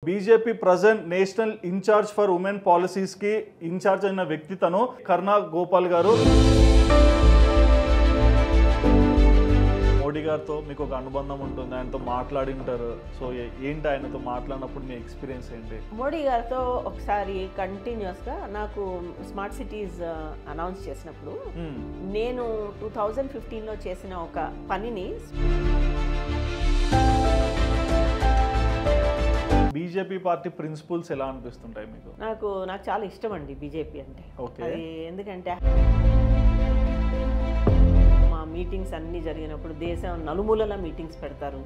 BJP present national incharge for women policies కి incharge అయిన వ్యక్తి తను కర్ణ గోపాల్ గారు. మోడీ గారితో మీకు ఒక అనుబంధం ఉంటుంది, ఆయనతో మాట్లాడింటారు. సో ఏంటి ఆయనతో మాట్లాడినప్పుడు మీ ఎక్స్పీరియన్స్ ఏంటి? మోడీ గారితో ఒకసారి కంటిన్యూస్గా నాకు స్మార్ట్ సిటీస్ అనౌన్స్ చేసినప్పుడు నేను 2015లో చేసిన ఒక పనిని బీజేపీ పార్టీ ప్రిన్సిపల్స్ ఎలా అనిపిస్తుంటాయి మీకు? నాకు చాలా ఇష్టం అండి బీజేపీ అంటే. అది ఎందుకంటే మా మీటింగ్స్ అన్ని జరిగినప్పుడు దేశం నలుమూలల మీటింగ్స్ పెడతారు.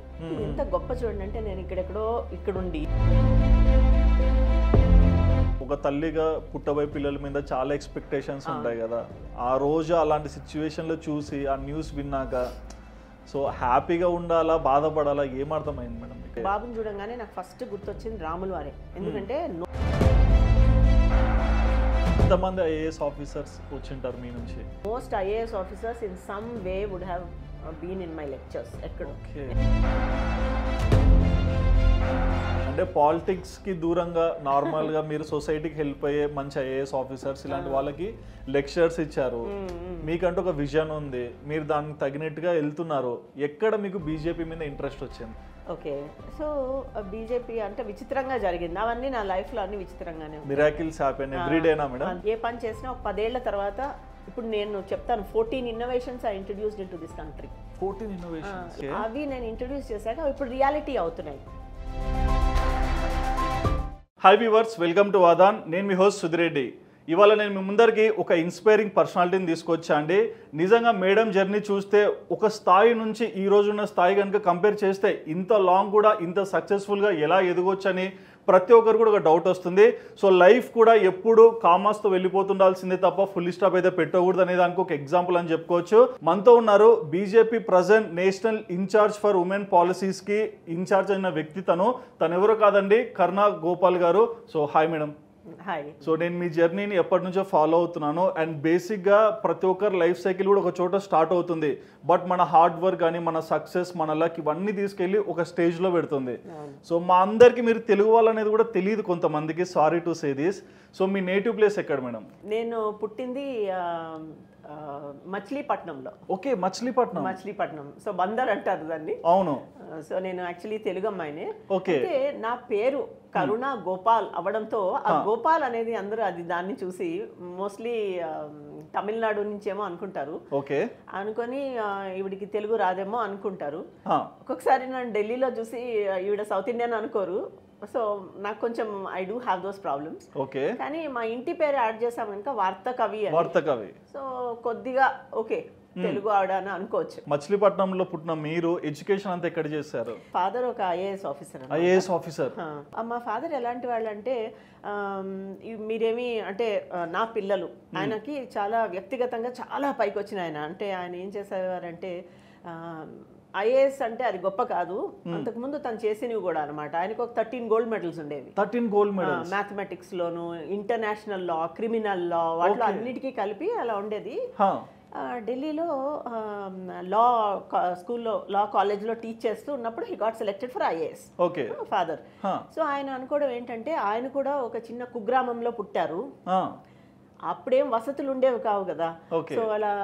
ఎంత గొప్ప చూడండి అంటే నేను ఇక్కడుండి ఒక తల్లిగా పుట్టబోయే పిల్లల మీద చాలా ఎక్స్పెక్టేషన్స్ ఉంటాయి కదా. ఆ రోజు అలాంటి సిచ్యువేషన్లో చూసి ఆ న్యూస్ విన్నాక సో హ్యాపీగా ఉండాలా బాధపడాలా ఏమర్థమైంది మేడం? బాబుని చూడంగానే నాకు ఫస్ట్ గుర్తొచ్చింది రాములు వారే. ఎందుకంటే ఎంతమంది ఐఏఎస్ ఆఫీసర్స్ వచ్చింటారు మీ నుంచి? Most IAS officers in some way would have been in my lectures. ఎక్కడ అంటే పాలిటిక్స్ కి దూరంగా నార్మల్ గా మీరు సొసైటీకి హెల్ప్ అయ్యే మంచి ఐఏఎస్ ఆఫీసర్స్ ఇలాంటి వాళ్ళకి లెక్చర్స్ ఇచ్చారు. మీకంటూ ఒక విజన్ ఉంది, మీరు దానికి తగినట్టుగా వెళ్తున్నారు. ఎక్కడ మీకు బీజేపీ మీద ఇంట్రెస్ట్ వచ్చింది? ఓకే, సో బీజేపీ అంటే విచిత్రంగా జరిగింది. అవన్నీ నా లైఫ్లో అన్ని విచిత్రంగానే. మిరాకిల్స్ హ్యాపెన్ ఎవ్రీడేనా మేడం? ఏ పని చేసినా ఒక 10 ఏళ్ల తర్వాత ఇప్పుడు నేను చెప్తాను 14 innovations are introduced into this country. 14 innovations అవి నేను ఇంట్రడ్యూస్ చేశాక ఇప్పుడు రియాలిటీ అవుతున్నాయి. హాయ్ వ్యూవర్స్, వెల్కమ్ టు వాదాన్. నేను మీ హోస్ట్ సుధిరెడ్డి. ఇవాళ నేను మీ ముందరికి ఒక ఇన్స్పైరింగ్ పర్సనాలిటీని తీసుకొచ్చా అండి. నిజంగా మేడం జర్నీ చూస్తే ఒక స్థాయి నుంచి ఈ రోజున్న స్థాయి కనుక కంపేర్ చేస్తే ఇంత లాంగ్ కూడా ఇంత సక్సెస్ఫుల్గా ఎలా ఎదగొచ్చని ప్రతి ఒక్కరు కూడా ఒక డౌట్ వస్తుంది. సో లైఫ్ కూడా ఎప్పుడు కామాస్తో వెళ్ళిపోతుండాల్సిందే తప్ప ఫుల్ స్టాప్ అయితే పెట్టకూడదు అనే దానికి ఒక ఎగ్జాంపుల్ అని చెప్పుకోవచ్చు. మనతో ఉన్నారు BJP present national incharge for women policies కి ఇన్ఛార్జ్ అయిన వ్యక్తి తను ఎవరో కాదండి, Karuna Gopal garu. So hi madam. Hi. So నేను మీ జర్నీని ఎప్పటి నుంచో ఫాలో అవుతున్నాను. అండ్ బేసిక్గా ప్రతి ఒక్కరు లైఫ్ సైకిల్ కూడా ఒక చోట స్టార్ట్ అవుతుంది. బట్ మన హార్డ్ వర్క్ కానీ మన సక్సెస్ మన లక్ ఇవన్నీ తీసుకెళ్ళి ఒక స్టేజ్లో పెడుతుంది. సో మా అందరికీ మీరు తెలుగు వాళ్ళు అనేది కూడా తెలియదు కొంతమందికి, sorry to say this. So me native place ఎక్కడ మేడం? నేను పుట్టింది మచిలీపట్నంలో. ఓకే, మచిలీపట్నం. సో బందర్ అంటారు దాన్ని. అవును. సో నేను యాక్చువల్లీ తెలుగు అమ్మాయినే. ఓకే. అయితే నా పేరు కరుణ గోపాల్ అవడంతో ఆ గోపాల్ అనేది అందరూ దాన్ని చూసి మోస్ట్లీ తమిళనాడు నుంచేమో అనుకుంటారు. ఓకే. అనుకొని ఈవిడికి తెలుగు రాదేమో అనుకుంటారు. ఒక్కొక్కసారి నన్ను ఢిల్లీలో చూసి ఈవిడ సౌత్ ఇండియన్ అనుకోరు. సో నాకు కొంచెం I do have those problems. Okay. కానీ మా ఇంటి పేరు యాడ్ చేసాం కనుక వార్తకవి. సో కొద్దిగా ఓకే తెలుగు ఆవిడ అని అనుకోవచ్చు. మచిలీపట్నంలో పుట్టిన మీరు ఎడ్యుకేషన్ అంతా ఎక్కడ చేశారు? ఫాదర్ ఒక ఐఏఎస్ ఆఫీసర్. మా ఫాదర్ ఎలాంటి వాళ్ళు అంటే మీరేమి అంటే నా పిల్లలు ఆయనకి చాలా వ్యక్తిగతంగా చాలా పైకి వచ్చిన ఆయన. అంటే ఆయన ఏం చేసేవారంటే ఐఏఎస్ అంటే అది గొప్ప కాదు, అంతకుముందు తను చేసినవి కూడా అనమాట. ఆయనకు ఒక 13 గోల్డ్ మెడల్స్ ఉండేవి. 13 గోల్డ్ మెడల్స్ మ్యాథమెటిక్స్ లోను, ఇంటర్నేషనల్ లా, క్రిమినల్ లా, వాటిలో అన్నిటికీ కలిపి అలా ఉండేది. ఢిల్లీలో లా స్కూల్లో లా కాలేజ్లో టీచ్ చేస్తూ ఉన్నప్పుడు he got selected for IAS. Okay. Father. So ఆయన అనుకోవడం ఏంటంటే ఆయన కూడా ఒక చిన్న కుగ్రామంలో పుట్టారు. అప్పుడేం వసతులు ఉండేవి కావు కదా. సో అలా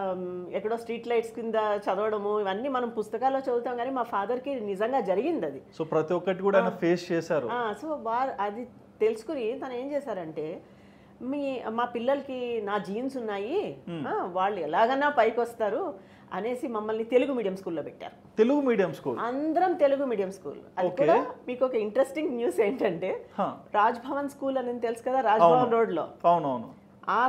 ఎక్కడో స్ట్రీట్ లైట్స్ కింద చదవడము ఇవన్నీ మనం పుస్తకాల్లో చదువుతాం, కానీ మా ఫాదర్ కి నిజంగా జరిగింది అది. సో ప్రతి ఒక్కటి కూడా ఆయన ఫేస్ చేశారు. సో అది తెలుసుకుని తను ఏం చేశారంటే మా పిల్లలకి నా జీన్స్ ఉన్నాయి, వాళ్ళు ఎలాగన్నా పైకి వస్తారు అనేసి మమ్మల్ని తెలుగు మీడియం స్కూల్లో పెట్టారు. Telugu medium school? అందరం తెలుగు మీడియం స్కూల్. అది కూడా మీకు ఒక ఇంట్రెస్టింగ్ న్యూస్ ఏంటంటే రాజ్ భవన్ స్కూల్ అని తెలుసు కదా, రాజ్ భవన్ రోడ్ లో. అవునవును. ఆ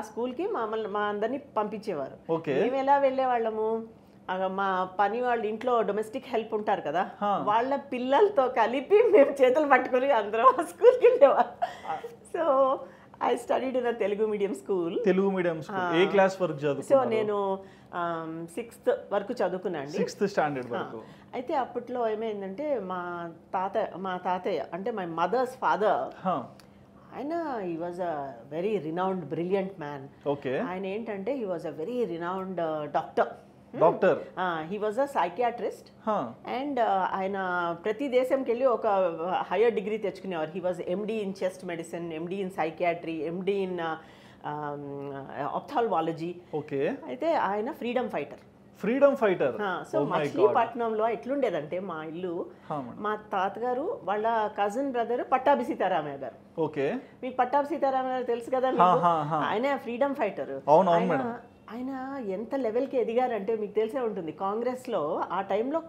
స్కూల్ కి మా అందరినీ పంపించేవారు. మేము ఎలా వెళ్ళేవాళ్ళము, మా పని వాళ్ళు ఇంట్లో డొమెస్టిక్ హెల్ప్ ఉంటారు కదా, వాళ్ళ పిల్లలతో కలిపి మేము చేతులు పట్టుకుని అందరం ఆ స్కూల్కి వెళ్ళేవారు. So I studied in Telugu medium school. Telugu medium school A class వరకు చదువుకున్నారు? సో నేను 6th వరకు చదువుకున్నాను. 6th స్టాండర్డ్ వరకు. అయితే అప్పట్లో ఏమైందంటే మా తాతయ్య అంటే మై మదర్స్ ఫాదర్, ఆయన he was a very renowned brilliant man. Okay. ఆయన ఏంటంటే he was a very renowned doctor. Doctor. He was a psychiatrist and ఆయన ప్రతి దేశంకి వెళ్ళి ఒక హయ్యర్ డిగ్రీ తెచ్చుకునేవారు. He was MD in chest medicine, MD in psychiatry, MD in ophthalmology. Okay. అయితే ఆయన ఫ్రీడమ్ ఫైటర్. సో మచిలీపట్నంలో ఎట్లుండేదంటే మా ఇల్లు, మా తాతగారు వాళ్ళ కజిన్ బ్రదర్ పట్టాభి సీతారామయ్య గారు. ఓకే. మీకు పట్టాభి సీతారామయ్య గారు తెలుసు కదా, ఆయన ఫ్రీడమ్ ఫైటర్. ఆయన ఎంత లెవెల్కి ఎదిగారంటే మీకు తెలిసే ఉంటుంది. కాంగ్రెస్లో ఆ టైంలో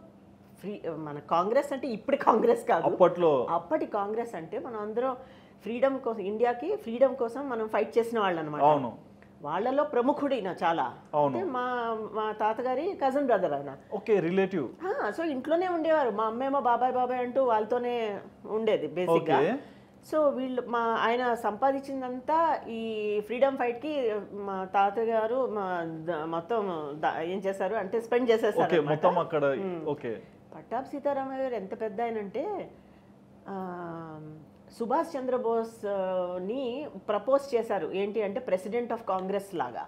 మన కాంగ్రెస్ అంటే ఇప్పుడు కాంగ్రెస్ కాదు, అప్పటి కాంగ్రెస్ అంటే మనం అందరం ఫ్రీడమ్ కోసం, ఇండియాకి ఫ్రీడమ్ కోసం మనం ఫైట్ చేసిన వాళ్ళు అనమాట. వాళ్ళలో ప్రముఖుడు ఈయన చాలా. మా తాతగారి కజిన్ బ్రదర్ ఆయన. Okay, relative. సో ఇంట్లోనే ఉండేవారు. మా అమ్మేమో బాబాయ్ అంటూ వాళ్ళతోనే ఉండేది బేసిక్గా. సో ఆయన సంపాదించిందంతా ఈ ఫ్రీడమ్ ఫైట్కి మా తాతగారు మొత్తం ఏం చేశారు అంటే స్పెండ్ చేసేసారు మొత్తం అక్కడ. పట్టాభి సీతారామయ్య గారు ఎంత పెద్ద ఆయనంటే సుభాష్ చంద్రబోస్ ని ప్రపోజ్ చేశారు ఏంటి అంటే ప్రెసిడెంట్ ఆఫ్ కాంగ్రెస్ లాగా.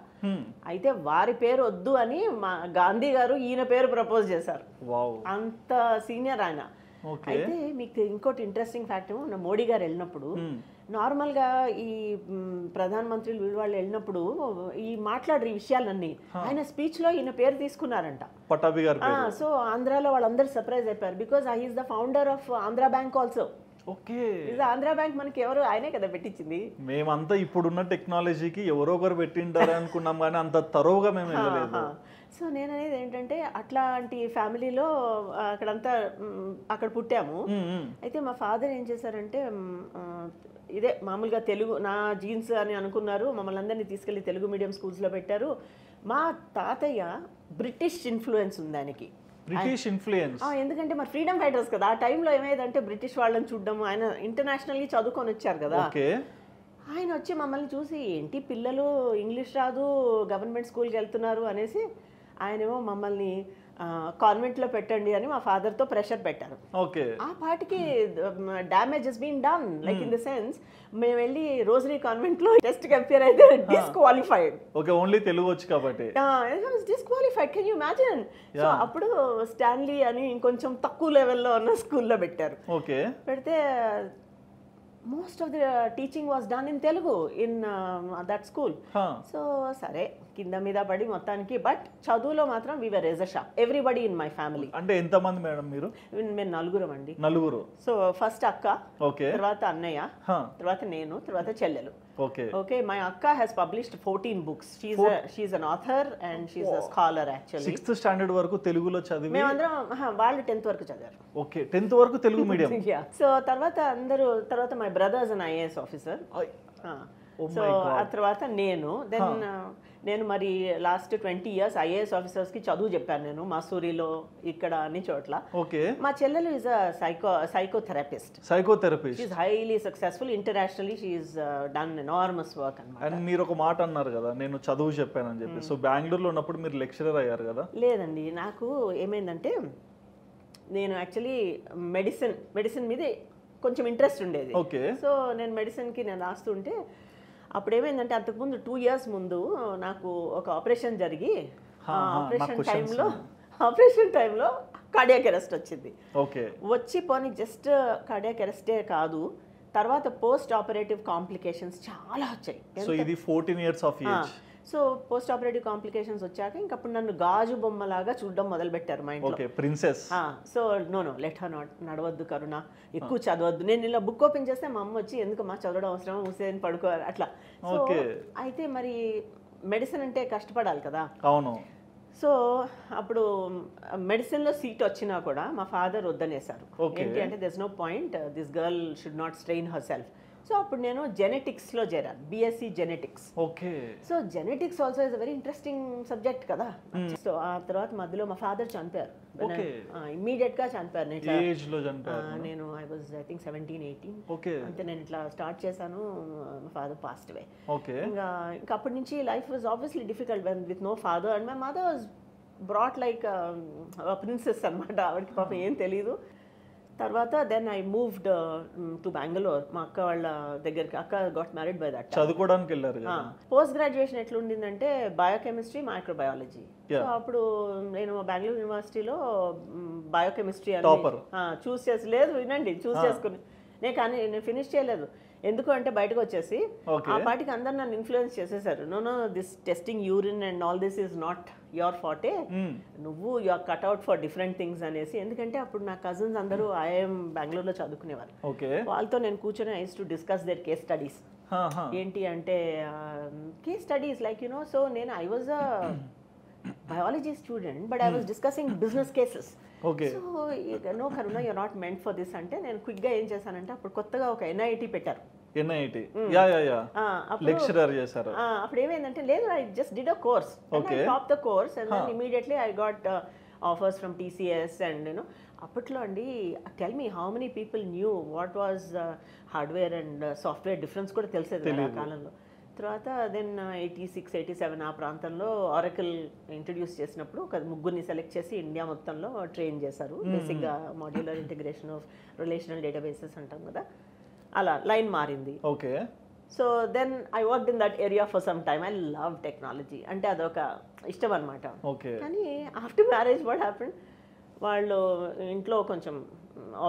అయితే వారి పేరు వద్దు అని మా గాంధీ గారు ఈయన పేరు ప్రపోజ్ చేశారు. అంత సీనియర్ ఆయన. అయితే మీకు ఇంకోటి ఇంట్రెస్టింగ్ ఫ్యాక్ట్, మోడీ గారు వెళ్ళినప్పుడు నార్మల్గా ఈ ప్రధాన మంత్రులు వీళ్ళు వెళ్ళినప్పుడు ఈ మాట్లాడరు ఈ విషయాలన్నీ. ఆయన స్పీచ్ లో ఈయన పేరు తీసుకున్నారంట, పట్టాభి గారు. సో ఆంధ్రాలో వాళ్ళందరూ సర్ప్రైజ్ అయిపోయారు. Because he is the founder of Andhra bank also. Okay. Andhra bank మనకి ఎవరు, ఆయనే కదా పెట్టించింది. మేమంతా ఇప్పుడున్న టెక్నాలజీకి ఎవరో ఒకరు పెట్టింటారు అనుకున్నాం కానీ అంత తరోగా మేము వెళ్ళలేదు. సో నేను అనేది ఏంటంటే అట్లాంటి ఫ్యామిలీలో అక్కడ పుట్టాము. అయితే మా ఫాదర్ ఏం చేశారంటే ఇదే మామూలుగా తెలుగు నా జీన్స్ అని అనుకున్నారు. మమ్మల్ని అందరినీ తీసుకెళ్లి తెలుగు మీడియం స్కూల్స్లో పెట్టారు. మా తాతయ్య బ్రిటిష్ ఇన్ఫ్లుయెన్స్ ఉంది ఆయనకి. బ్రిటిష్ ఇన్ఫ్లుయెన్స్ ఎందుకంటే మరి ఫ్రీడమ్ ఫైటర్స్ కదా ఆ టైంలో. ఏమైందంటే బ్రిటిష్ వాళ్ళని చూడడం, ఆయన ఇంటర్నేషనల్గా చదువుకొని వచ్చారు కదా. ఆయన వచ్చి మమ్మల్ని చూసి ఏంటి పిల్లలు ఇంగ్లీష్ రాదు గవర్నమెంట్ స్కూల్కి వెళ్తున్నారు అనేసి ఆయనేమో మమ్మల్ని కాన్వెంట్లో పెట్టండి అని మా ఫాదర్తో ప్రెషర్ పెట్టారు. ఆ పాటికి damage has been done, like in the sense మేము వెళ్ళి రోజరీ కాన్వెంట్లో టెస్ట్కి అపియర్ అయితే డిస్క్వాలిఫైడ్. ఓన్లీ తెలుగు వచ్చి కాబట్టి disqualified. Can you imagine? So అప్పుడు స్టాన్లీ అని ఇంకొంచెం తక్కువ లెవెల్లో ఉన్న స్కూల్లో పెట్టారు. పెడితే most of the teaching was done in Telugu in that school. So sare kinda mida padi mottaనికి బట్ చదువులో మాత్రం we were as a sharp everybody in my family. అంటే ఎంత మంది మేడం మీరు? మేము నలుగురం అండి. సో ఫస్ట్ అక్క, తర్వాత అన్నయ్య, తర్వాత నేను, తర్వాత చెల్లెలు. Okay, my akka has published 14 books. She's an author and she's a scholar actually. 6th standard వరకు తెలుగులో చదివి మేమందరం వాళ్ళు 10th వరకు చదివారు. ఓకే, 10th వరకు తెలుగు మీడియం. సో తర్వాత my brother is an IAS officer. So ఆ తర్వాత నేను మరి లాస్ట్ 20 years ఐఏఎస్ ఆఫీసర్స్ కి చదువు చెప్పాను నేను మసూరిలో, ఇక్కడ అన్ని చోట్ల. మా చెల్లెలు is a psychotherapist. She is highly successful internationally. She is done enormous work అన్నమాట. అండ్ మీరు ఒక మాట అన్నారు కదా నేను చదువు చెప్పానని చెప్పి. సో బెంగళూరులో ఉన్నప్పుడు మీరు లెక్చరర్ అయ్యారు కదా? లేదండి, నాకు ఏమైందంటే నేను యాక్చువల్లీ మెడిసిన్ మీద కొంచెం ఇంట్రెస్ట్ ఉండేది. సో నేను మెడిసిన్కి నేను రాస్తుంటే అప్పుడు ఏమైందంటే అంతకుముందు 2 years ముందు నాకు ఒక ఆపరేషన్ జరిగి ఆపరేషన్ టైంలో కార్డియాక్ అరెస్ట్ వచ్చింది. వచ్చి పోనీ జస్ట్ కార్డియాక్ అరెస్టే కాదు, తర్వాత పోస్ట్ ఆపరేటివ్ కాంప్లికేషన్స్ చాలా వచ్చాయి. సో ఇది 14 years of age. So post operative complications వచ్చాక ఇంకప్పుడు నన్ను గాజు బొమ్మలాగా చూడడం మొదలు పెట్టారు మా ఇంట్లో. Princess. So no let her నడవద్దు కరుణ, ఎక్కువ చదవద్దు. నేను ఇలా బుక్ ఓపెన్ చేస్తే మా అమ్మ వచ్చి ఎందుకు మా చదవడం అవసరం, హుసేన్ పడుకోవాలి అట్లా. సో అయితే మరి మెడిసిన్ అంటే కష్టపడాలి కదా. అవును. సో అప్పుడు మెడిసిన్లో సీట్ వచ్చినా కూడా మా ఫాదర్ వద్దనేశారు. ఏంటి అంటే this no point, this girl should not strain herself. So అప్పుడు నేను జెనెటిక్స్లో చేరాను, BSc genetics. So genetics also is a very interesting subject కదా. సో ఆ తర్వాత మధ్యలో మా ఫాదర్ చనిపోయారు, ఇమ్మీడియట్ గా చనిపోయారు. నేను ఐ వాజ్ ఐ థింక్ 17-18 అంటే నేను ఇట్లా స్టార్ట్ చేశాను. మా ఫాదర్ పాస్డ్ అవే. ఇంకా అప్పటి నుంచి life was obviously difficult with no father. And my mother was brought like princess అనమాట. ఆవిడకి పాపం ఏం తెలీదు. తర్వాత then I moved to Bengaluru. మా అక్క వాళ్ళ దగ్గరికి. అక్క గాట్ మ్యారీడ్ బై దట్. చదువుకోవడానికి వెళ్ళారు కదా. పోస్ట్ గ్రాడ్యుయేషన్ ఎట్లుండిందంటే బయోకెమిస్ట్రీ, మైక్రోబయాలజీ. సో అప్పుడు నేను బెంగళూరు యూనివర్సిటీలో బయోకెమిస్ట్రీ చూస్ చేసి, లేదు వినండి, చూస్ చేసుకుని నేను ఫినిష్ చేయలేదు. ఎందుకు అంటే బయటకు వచ్చేసి ఆ పాటికి అందరు నన్ను ఇన్ఫ్లుయెన్స్ చేసేసారు. No this testing urine and all this is not your forte, నువ్వు you are cut out for different things అనేసి. ఎందుకంటే అప్పుడు నా కజిన్స్ అందరూ ఐఐఎం బెంగళూరులో చదువుకునేవారు. వాళ్ళతో నేను కూర్చొని I use to discuss their case studies. ఏంటి అంటే case studies like you know, so నేను I was a biology student, but I was discussing business cases. So no Karuna, you're not meant for this అంటే నేను క్విక్గా ఏం చేశానంటే అప్పుడు కొత్తగా ఒక ఎన్ఐటి పెట్టారు. లెక్చరర్ చేశారు. అప్పుడు ఏమైందంటే లేదు, I just did a course and I top the course and then immediately I got offers from TCS and you know. అప్పట్లో అండి, tell me how many people knew what was hardware and software difference కూడా తెలిసేది ఆ కాలంలో. తర్వాత then 86, 87 ఆ ప్రాంతంలో Oracle introduce చేసినప్పుడు ఒక ముగ్గురిని సెలెక్ట్ చేసి ఇండియా మొత్తంలో ట్రైన్ చేశారు. బేసిక్గా modular integration of relational databases అంటాం కదా, అలా లైన్ మారింది. Okay. So then I worked in that area for some time. I love technology, అంటే అదొక ఇష్టం అనమాట. కానీ ఆఫ్టర్ మ్యారేజ్ వాట్ హ్యాపెండ్, వాళ్ళు ఇంట్లో కొంచెం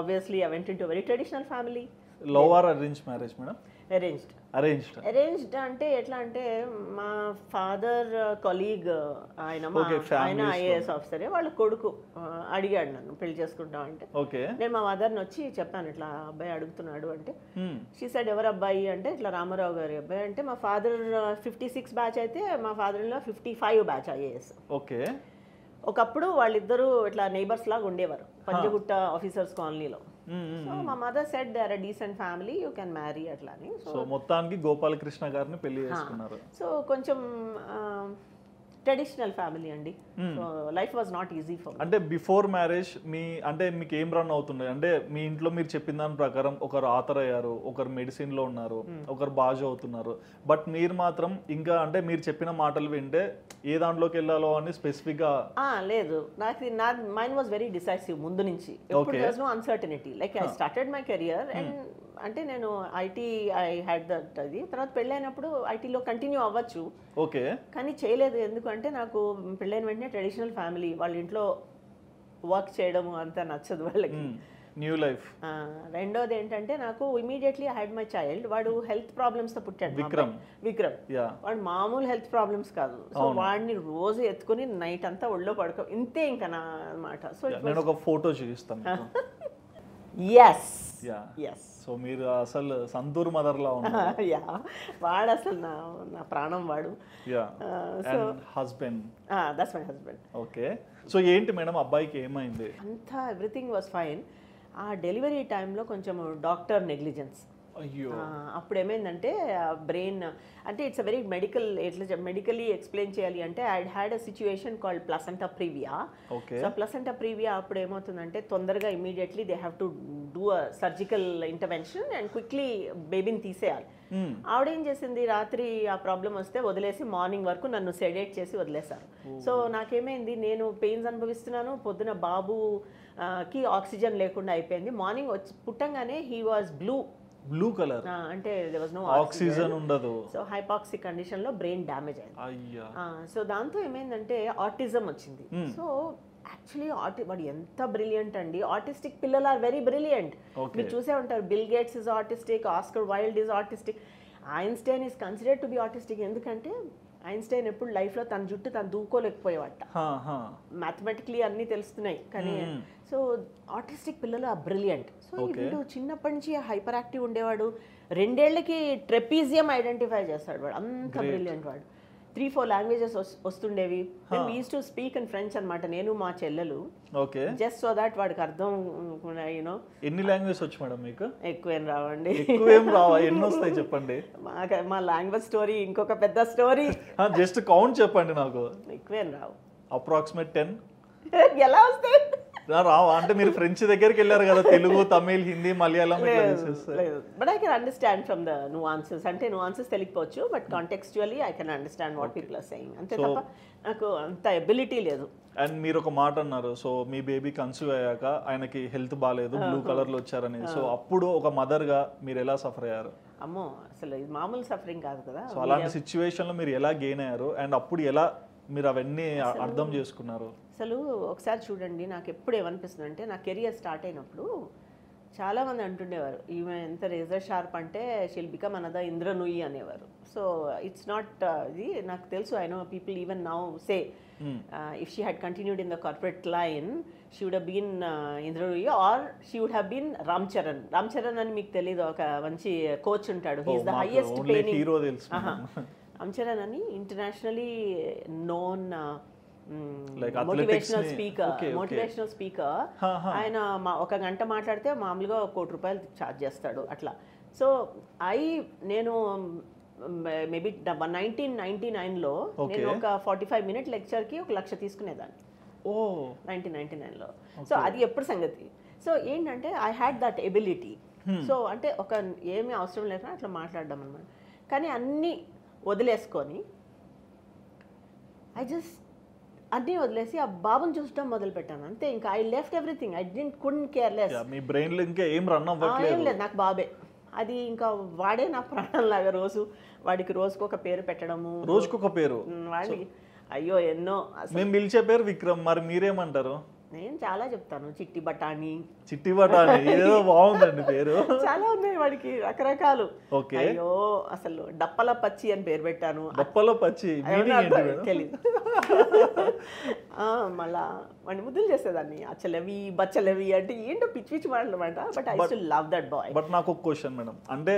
obviously I went into very traditional family. Love or arrange marriage madam? Arranged అంటే ఎట్లా అంటే మా ఫాదర్ కొలీగ్ ఆయన ఐఏఎస్ ఆఫీసర్, వాళ్ళ కొడుకు అడిగాడు నన్ను పెళ్లి చేసుకుంటాం అంటే. నేను మా మదర్ని వచ్చి చెప్పాను, ఇట్లా అబ్బాయి అడుగుతున్నాడు అంటే. షీ సైడ్ ఎవరు అబ్బాయి అంటే, ఇట్లా రామారావు గారి అబ్బాయి అంటే. మా ఫాదర్ 56 బ్యాచ్ అయితే మా father in law 55 batch IAS. ఒకప్పుడు వాళ్ళిద్దరూ ఇట్లా నైబర్స్ లాగా ఉండేవారు పంజగుట్ట ఆఫీసర్స్ కాలనీలో. సో మా మదర్ said they are a decent family, you can marry అట్లా అని. సో మొత్తానికి గోపాలకృష్ణ గారిని పెళ్లి చేసుకున్నారు. సో కొంచెం ట్రెడిషనల్ ఫ్యామిలీ అండి. So life was not easy for. అంటే బిఫోర్ మ్యారేజ్ అంటే మీకు ఏం రన్ అవుతుండే? అంటే మీ ఇంట్లో మీరు చెప్పిన దాని ప్రకారం ఒకరు ఆథర్ అయ్యారు, ఒకరు మెడిసిన్ లో ఉన్నారు, ఒకరు బాగా చదువుతున్నారు. బట్ మీరు మాత్రం ఇంకా అంటే మీరు చెప్పిన మాటలు వింటే ఏ దాంట్లోకి వెళ్ళాలో అని స్పెసిఫిక్ గా లేదు. నా మైండ్ వాజ్ వెరీ డిసైసివ్ ముందు నుంచి. ఎప్పుడు there was no uncertainty. Like I started my career and అంటే నేను ఐటీ ఐ హ్యాడ్ దట్. అది తర్వాత పెళ్ళైనప్పుడు ఐటీలో కంటిన్యూ అవ్వచ్చు, ఓకే, కానీ చేయలేదు. ఎందుకంటే నాకు పెళ్ళైన వెంటనే ట్రెడిషనల్ ఫ్యామిలీ, వాళ్ళ ఇంట్లో వర్క్ చేయడం అంతా నచ్చదు వాళ్ళకి. New life. రెండోది ఏంటంటే నాకు immediately I had my child. వాడు హెల్త్ ప్రాబ్లమ్స్ తో పుట్టాడు, విక్రమ్. వాడు మామూలు హెల్త్ ప్రాబ్లమ్స్ కాదు. సో వాడిని రోజు ఎత్తుకుని నైట్ అంతా ఒళ్ళో పడుకో, ఇంతే ఇంకా నా అనమాట. సో నేను ఒక ఫోటో చూపిస్తాను. సో మీరు అసలు సంతూర్ మదర్ లా ఉన్నారు. వాడు అసలు నా ప్రాణం వాడు. Husband? That's my husband. Okay. So ఏంటి మేడం అబ్బాయికి ఏమైంది? అంతా ఎవ్రీథింగ్ వాజ్ ఫైన్. ఆ డెలివరీ టైంలో కొంచెం డాక్టర్ నెగ్లిజెన్స్. అప్పుడు ఏమైందంటే బ్రెయిన్ అంటే it's a very medically explain చేయాలి అంటే I had a situation called placenta previa. So placenta previa అప్పుడు ఏమవుతుందంటే తొందరగా immediately they have to do a surgical intervention and quickly బేబీని తీసేయాలి. ఆవిడేం చేసింది, రాత్రి ఆ ప్రాబ్లం వస్తే వదిలేసి మార్నింగ్ వరకు నన్ను సెడేట్ చేసి వదిలేశారు. సో నాకేమైంది, నేను పెయిన్స్ అనుభవిస్తున్నాను, పొద్దున బాబుకి ఆక్సిజన్ లేకుండా అయిపోయింది. మార్నింగ్ వచ్చి పుట్టంగానే హీ వాజ్ బ్లూ కలర్, అంటే దేర్ వాజ్ నో ఆక్సిజన్ ఉండదు. సో హైపాక్సిక్ కండిషన్ లో బ్రెయిన్ డ్యామేజ్ అయింది. సో దాంతో ఏమైందంటే ఆటిజం వచ్చింది. సో యాక్చువల్లీ వాడు ఎంత బ్రిలియంట్ అండి. ఆర్టిస్టిక్ పిల్లలు ఆర్ వెరీ బ్రిలియంట్. మీరు చూసే ఉంటారు, Bill Gates is artistic, Oscar Wilde is artistic, Einstein is considered to be artistic. ఎందుకంటే ఐన్స్టైన్ ఎప్పుడు లైఫ్లో తన జుట్టు తను దూకోలేకపోయేవాట. మ్యాథమెటికలీ అన్నీ తెలుస్తున్నాయి కానీ. సో ఆర్టిస్టిక్ పిల్లలు ఆ బ్రిలియంట్. సో వీడు చిన్నప్పటి నుంచి హైపర్ యాక్టివ్ ఉండేవాడు. 2 ఏళ్లకి ట్రెపీజియం ఐడెంటిఫై చేస్తాడు వాడు, అంత బ్రిలియంట్ వాడు. 3-4 languages వస్తుండేవి. we used to speak in French అన్నమాట, నేను మా చెల్లెలు. ఓకే. జస్ట్ సో దట్ వాడికి అర్థం యూనో. ఎన్ని లాంగ్వేజెస్ వచ్చు మేడం మీకు? ఎక్కువేం రావండి. ఎక్కువేం రావా? ఎన్ని వస్తాయి చెప్పండి. మా లాంగ్వేజ్ స్టోరీ ఇంకొక పెద్ద స్టోరీ. జస్ట్ కౌంట్ చెప్పండి నాకు. ఎక్కువేం రావు. అప్రాక్సిమేట్ 10. ఎలా వస్తాయి? రావా అంటే మీరు ఫ్రెంచ్ దగ్గరికి వెళ్ళారు కదా, తెలుగు, తమిళ్, హిందీ, మలయాళం ఇట్లా తీసేస్తే. లేదు, but I can understand from the nuances. అంటే నువాన్సెస్ తెలియకపోవచ్చు, but contextually I can understand what people are saying. అంతే తప్ప నాకు అంత ఎబిలిటీ లేదు. అండ్ మీరు ఒక మాట అన్నారు, సో మీ బేబీ కన్సీవ్ అయ్యాక ఆయనకి హెల్త్ బాగాలేదు, బ్లూ కలర్ లో వచ్చారని. సో అప్పుడు ఒక మదర్ గా మీరు ఎలా సఫర్ అయ్యారు? అమ్మో, అసలు ఇది మామూలు సఫరింగ్ కాదు కదా. సో అలాంటి సిచ్యువేషన్ లో మీరు ఎలా గెయిన్ అయ్యారు అండ్ అప్పుడు ఎలా మీరు అవన్నీ అర్థం చేసుకున్నారు? అసలు ఒకసారి చూడండి, నాకు ఎప్పుడు ఏమనిపిస్తుంది అంటే, నా కెరియర్ స్టార్ట్ అయినప్పుడు చాలామంది అంటుండేవారు, ఈమె ఎంత రేజర్ షార్ప్ అంటే షీల్ బికమ్ అనదర్ ఇంద్రనుయి అనేవారు. సో ఇట్స్ నాట్ ఇది నాకు తెలుసు. I know people even now say if she had continued in the corporate line she would have been ఇంద్రనుయి or she would have been Ram Charan. Ram Charan అని మీకు తెలీదు, ఒక మంచి కోచ్ ఉంటాడు, he's the highest paying. Hero తెలుసు. రామ్ చరణ్ అని ఇంటర్నేషనల్లీ నోన్ మోటివేషనల్ స్పీకర్. ఆయన ఒక గంట మాట్లాడితే మామూలుగా ₹1,00,00,000 ఛార్జ్ చేస్తాడు అట్లా. సో నేను మేబీ 1999లో నేను ఒక 45-minute లెక్చర్కి ₹1,00,000 తీసుకునేదాన్ని 1999లో. సో అది ఎప్పుడు సంగతి. సో ఏంటంటే I had that ability. So అంటే ఒక ఏమీ అవసరం లేకుండా అట్లా మాట్లాడడం అనమాట. కానీ అన్నీ వదిలేసుకొని అన్నీ వదిలేసి ఆ బాబుని చూడటం మొదలు పెట్టాను అంతే. ఇంకా I left everything. I couldn't careless. Me brain లో ఇంకా ఏం రన్ అవ్వట్లేదు. ఏం లేదు, నాకు బాబే. అది ఇంకా వాడే నా ప్రాణం లాగా. వాడికి రోజుకు ఒక పేరు పెట్టడము. రోజుకొక పేరు వాడికి అయ్యో ఎన్నో. మేము పిలిచే పేరు విక్రమ్, మరి మీరేమంటారు? నేను చాలా చెప్తాను, చిట్టి బఠానీ. చిట్టి బఠానీ ఏదో బాగుందండి పేరు. చాలా ఉన్నాయి వాడికి రకరకాలు. ఓకే. అయ్యో అసలు డప్పల పచ్చి అని పేరు పెట్టాను. డప్పల పచ్చి తెలీదు. మళ్ళా వాడిని ముద్దులు చేసేదాన్ని, అచ్చలవి బచ్చలవి అంటే ఏంటో పిచ్చి పిచ్చి మాటలు అనమాట. But I still love that boy. But నాకు ఒక క్వశ్చన్ మేడం, అంటే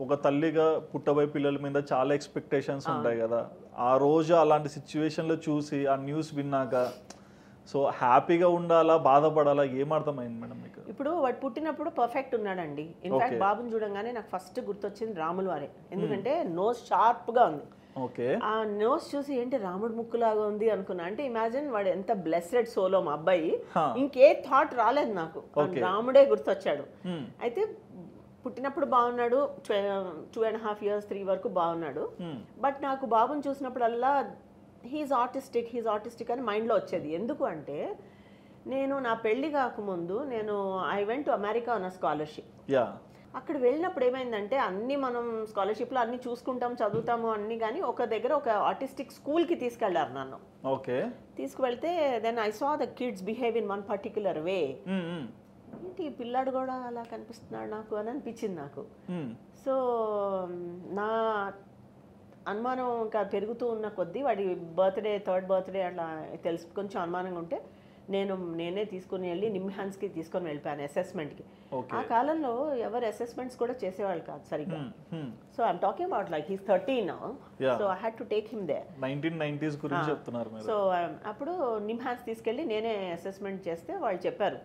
ఒక తల్లిగా పుట్టబోయే పిల్లల మీద చాలా ఎక్స్పెక్టేషన్స్ ఉంటాయి కదా. ఆ రోజు అలాంటి సిచ్యువేషన్ లో చూసి ఆ న్యూస్ విన్నాక సో హ్యాపీగా ఉండాలా, బాధపడాలా, ఏమర్థమైంది మేడం మీకు? ఇప్పుడు వాడు పుట్టినప్పుడు పర్ఫెక్ట్ ఉన్నాడండి. ఇన్ఫాక్ట్ బాబుని చూడంగానే నాకు ఫస్ట్ గుర్తొచ్చింది రాములు వారే. ఎందుకంటే నోస్ షార్ప్గా ఉంది. ఓకే. ఆ నోస్ చూసి ఏంటి రాముడు ముక్కులాగా ఉంది అనుకున్నా. అంటే ఇమాజిన్ వాడు ఎంత బ్లెస్డ్ సోలో మా అబ్బాయి. ఇంకే థాట్ రాలేదు నాకు, రాముడే గుర్తొచ్చాడు. అయితే పుట్టినప్పుడు బాగున్నాడు, 2.5 years 3 వరకు బాగున్నాడు. బట్ నాకు బాబుని చూసినప్పుడల్లా హీఈస్ ఆర్టిస్టిక్ అని మైండ్లో వచ్చేది. ఎందుకు అంటే నేను నా పెళ్లి కాకముందు I went to America on scholarship. అక్కడ వెళ్ళినప్పుడు ఏమైందంటే అన్ని మనం స్కాలర్షిప్లో అన్ని చూసుకుంటాం, చదువుతాము అన్ని, కానీ ఒక దగ్గర ఒక ఆర్టిస్టిక్ స్కూల్కి తీసుకెళ్లారు నన్ను. ఓకే. తీసుకువెళ్తే then I saw the kids behave in one particular way. ఏంటి ఈ పిల్లాడు కూడా అలా కనిపిస్తున్నాడు నాకు అని అనిపించింది నాకు. సో నా అనుమానం ఇంకా పెరుగుతూ ఉన్న కొద్దీ వాడి బర్త్డే 3rd birthday అట్లా తెలిసి కొంచెం అనుమానంగా ఉంటే నేనే తీసుకుని వెళ్ళి నిమ్హాన్స్కి తీసుకొని వెళ్ళిపోయాను అసెస్మెంట్కి. ఆ కాలంలో ఎవరు అసెస్మెంట్స్ కూడా చేసేవాళ్ళు కాదు సరిగ్గా. So I'm talking about like he's 13 now. So I had to take him there. 1990s గురించి చెప్తున్నారు మీరు. సో అప్పుడు నిమ్హాన్స్ తీసుకెళ్ళి నేనే అసెస్మెంట్ చేస్తే వాళ్ళు చెప్పారు.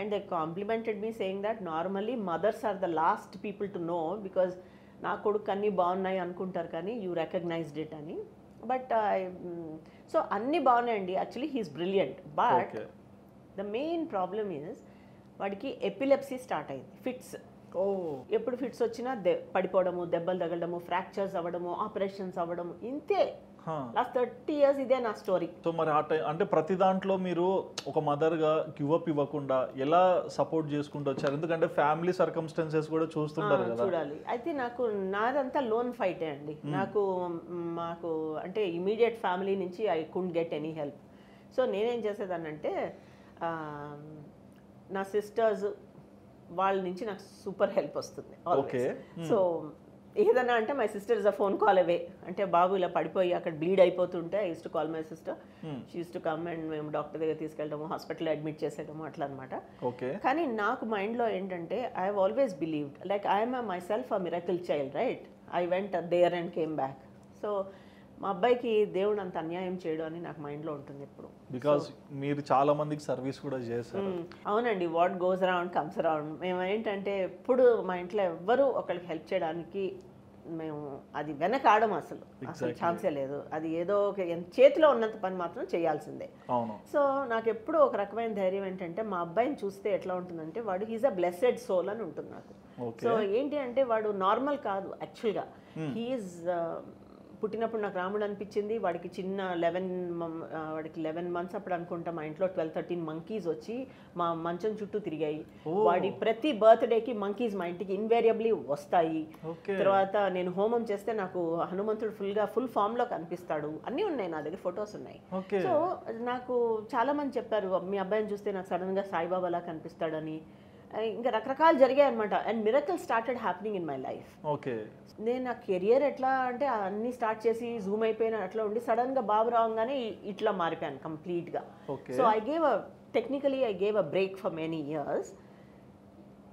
And they complimented me saying that normally mothers are the last people to know, because నా కొడుకు అన్నీ బాగున్నాయి అనుకుంటారు కానీ యూ రికగ్నైజ్డ్ ఇట్ అని. బట్ సో అన్నీ బాగున్నాయండి. Actually he's brilliant. But the main problem is వాడికి ఎపిలెప్సీ స్టార్ట్ అయింది, ఫిట్స్. ఎప్పుడు ఫిట్స్ వచ్చినా పడిపోవడము, దెబ్బలు తగలడము, ఫ్రాక్చర్స్ అవ్వడము, ఆపరేషన్స్ అవ్వడము, ఇంతే. లాస్ట్ 30 years ఇదే నా స్టోరీ. సో మరి అంటే ప్రతి దాంట్లో మీరు ఒక మదర్గా గివ్ అప్ ఇవ్వకుండా ఎలా సపోర్ట్ చేసుకుంటూ వచ్చారు? ఎందుకంటే ఫ్యామిలీ సర్కమ్స్టాన్సెస్ కూడా చూస్తుంటారు కదా. చూడాలి. అయితే నాదంతా లోన్ ఫైటే అండి. మాకు అంటే ఇమీడియట్ ఫ్యామిలీ నుంచి I couldn't get any help. So నేనేం చేసేదాన్నంటే నా సిస్టర్స్ వాళ్ళ నుంచి నాకు సూపర్ హెల్ప్ వస్తుంది. ఓకే. సో ఏదన్నా అంటే my sister is a phone call away. అంటే బాబు ఇలా పడిపోయి అక్కడ బ్లీడ్ అయిపోతుంటే I use to call my sister. She used to come and మేము డాక్టర్ దగ్గర తీసుకెళ్ళడము, హాస్పిటల్లో అడ్మిట్ చేసేయడము అట్లా అనమాట. కానీ నాకు మైండ్లో ఏంటంటే I have always believed like I'm myself a miracle child, right? I went there and came back. So మా అబ్బాయికి దేవుడు అంత అన్యాయం చేయడం అని నాకు మైండ్లో ఉంటుంది ఎప్పుడు. బికాస్ మీరు చాలా మందికి సర్వీస్ కూడా చేశారు. అవునండి. What goes around comes around. మేము ఏంటంటే ఎప్పుడు మా ఇంట్లో ఎవ్వరూ ఒకరికి హెల్ప్ చేయడానికి మేము అది వెనకాడం అసలు ఛాన్సే లేదు. అది ఏదో ఒక చేతిలో ఉన్నంత పని మాత్రం చేయాల్సిందే. సో నాకు ఎప్పుడూ ఒక రకమైన ధైర్యం ఏంటంటే మా అబ్బాయిని చూస్తే ఎట్లా ఉంటుందంటే వాడు హీజ్ అ బ్లెస్సెడ్ సోల్ అని ఉంటుంది నాకు. సో ఏంటి అంటే వాడు నార్మల్ కాదు యాక్చువల్గా. హీఈస్ పుట్టినప్పుడు నాకు రాముడు అనిపించింది. వాడికి చిన్న 11 months అప్పుడు అనుకుంటా మా ఇంట్లో 12-13 monkeys వచ్చి మా మంచం చుట్టూ తిరిగాయి. వాడి ప్రతి బర్త్డేకి మంకీస్ మా ఇంటికి ఇన్వేరియబ్లీ వస్తాయి. తర్వాత నేను హోమం చేస్తే నాకు హనుమంతుడు ఫుల్ ఫామ్ లో కనిపిస్తాడు. అన్నీ ఉన్నాయి నా దగ్గర, ఫొటోస్ ఉన్నాయి. సో నాకు చాలా మంది చెప్పారు మీ అబ్బాయిని చూస్తే నాకు సడన్ గా సాయిబాబాలా కనిపిస్తాడని. ఇంకా రకరకాలు జరిగాయి అనమాట. And miracle started happening in my life. నేను నా కెరియర్ ఎట్లా అంటే అన్ని స్టార్ట్ చేసి జూమ్ అయిపోయిన అట్లా ఉండి సడన్ గా బాబు రావంగానే ఇట్లా మారిపోయాను కంప్లీట్ గా. So I gave a break for many years.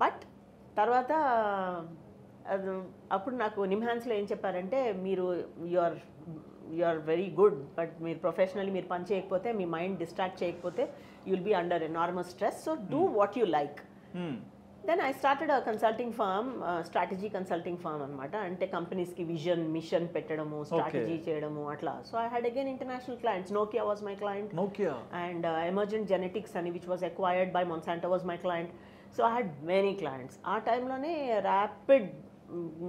But తర్వాత అప్పుడు నాకు నిమ్హాన్స్లో ఏం చెప్పారంటే మీరు you are very good, but మీరు ప్రొఫెషనల్లీ మీరు పని చేయకపోతే, మీ మైండ్ డిస్ట్రాక్ట్ చేయకపోతే you will be under enormous stress. So do what you like. Then I started a consulting firm, strategy consulting firm అనమాట. అంటే కంపెనీస్కి విజన్ మిషన్ పెట్టడము, స్ట్రాటజీ చేయడము అట్లా. So I had again international clients. Nokia was my client, and emergent genetics అని which was acquired by Monsanto was my client. So I had many clients. ఆ టైంలోనే rapid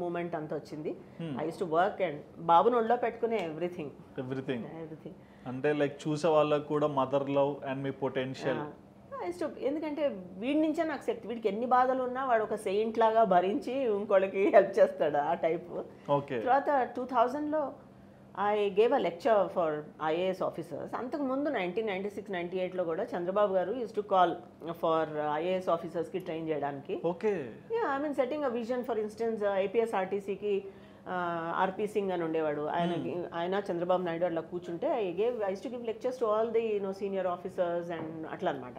movement అంతా వచ్చింది. I use to work and బాబుని ఒళ్ళో పెట్టుకునే everything అంటే like చూసే వాళ్ళకు కూడా mother love and me potential. ఎందుకంటే వీడి నుంచే నాకు శక్తి. వీడికి ఎన్ని బాధలు ఉన్నా వాడు ఒక సెయింట్ లాగా భరించి ఇంకోళ్ళకి హెల్ప్ చేస్తాడు ఆ టైపు. తర్వాత 2000లో I gave a lecture for IAS officers. అంతకు ముందు 1996-98లో కూడా Chandrababu garu used to call for IAS ఆఫీసర్స్కి ట్రైన్ చేయడానికి. I mean setting a vision. For instance ఏపీఎస్ఆర్టీసీకి ఆర్పీ సింగ్ అని ఉండేవాడు. ఆయన చంద్రబాబు నాయుడు అట్లా కూర్చుంటే I use to give lectures to all the senior officers and అట్లా అనమాట.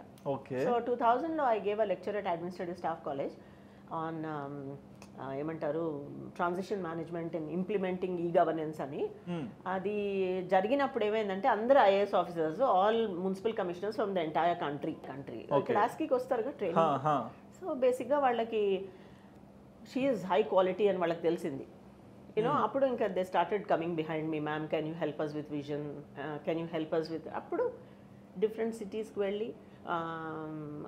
సో 2000లో I gave a lecture at administrative staff college on ఏమంటారు transition management and implementing e governance అని. అది జరిగినప్పుడు ఏమైందంటే అందరు IAS officers, all municipal commissioners from the entire country క్లాస్కి వస్తారు ట్రైనింగ్. సో బేసిక్గా వాళ్ళకి షీ ఈజ్ హై క్వాలిటీ అని వాళ్ళకి తెలిసింది. అప్పుడు ఇంకా they started coming behind me, ma'am can you help us with vision, can you help us with. అప్పుడు డిఫరెంట్ సిటీస్కి వెళ్ళి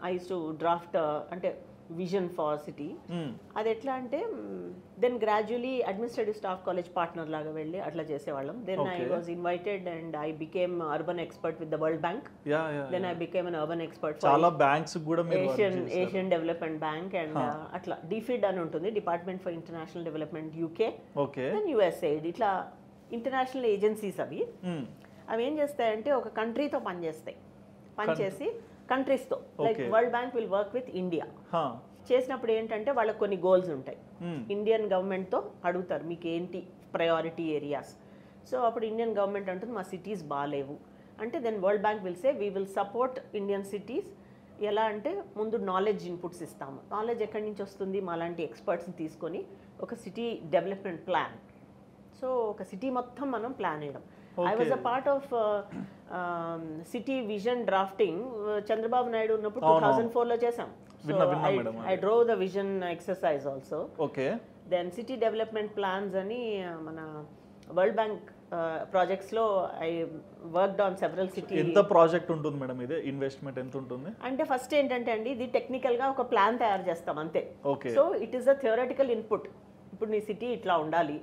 ఐ యూస్ టు డ్రాఫ్ట్ అంటే విజన్ ఫర్ సిటీ. అది ఎట్లా అంటే then gradually administrative staff college partner లాగా వెళ్ళి అట్లా చేసేవాళ్ళం. Then I was invited and I became urban expert with the World Bank. Then I became an urban expert చాలా banks కూడా ఏషియన్ డెవలప్మెంట్ బ్యాంక్ అండ్ అట్లా డిఫిడ్ అని ఉంటుంది, department for international development UK, then USAID. ఇట్లా international agencies అవి ఏం చేస్తాయంటే ఒక కంట్రీతో పనిచేసి కంట్రీస్తో like World Bank will work with India. చేసినప్పుడు ఏంటంటే వాళ్ళకి కొన్ని గోల్స్ ఉంటాయి. ఇండియన్ గవర్నమెంట్తో అడుగుతారు మీకు ఏంటి ప్రయారిటీ ఏరియాస్. సో అప్పుడు ఇండియన్ గవర్నమెంట్ అంటుంది మా సిటీస్ బాగాలేవు అంటే then World Bank will say we will support Indian cities. ఎలా అంటే ముందు నాలెడ్జ్ ఇన్పుట్స్ ఇస్తాము. నాలెడ్జ్ ఎక్కడి నుంచి వస్తుంది? మాలాంటి ఎక్స్పర్ట్స్ని తీసుకొని ఒక సిటీ డెవలప్మెంట్ ప్లాన్. సో ఒక సిటీ మొత్తం మనం ప్లాన్ చేయడం. I was a part of city vision drafting. Chandrababu Naidu ఉన్నప్పుడు 2004లో చేసాం. So I drove the vision exercise also. Then city development plans అని మన వరల్డ్ బ్యాంక్ ప్రాజెక్ట్స్ లో I worked on several city. ఎంత project ఉంటుంది madam ఇది? Investment ఎంత ఉంటుంది అంటే ఫస్ట్ ఏంటంటే అండి ఇది టెక్నికల్ గా ఒక ప్లాన్ తయారు చేస్తాం అంతే. So it is a theoretical input. ఇప్పుడు నీ సిటీ ఇట్లా ఉండాలి,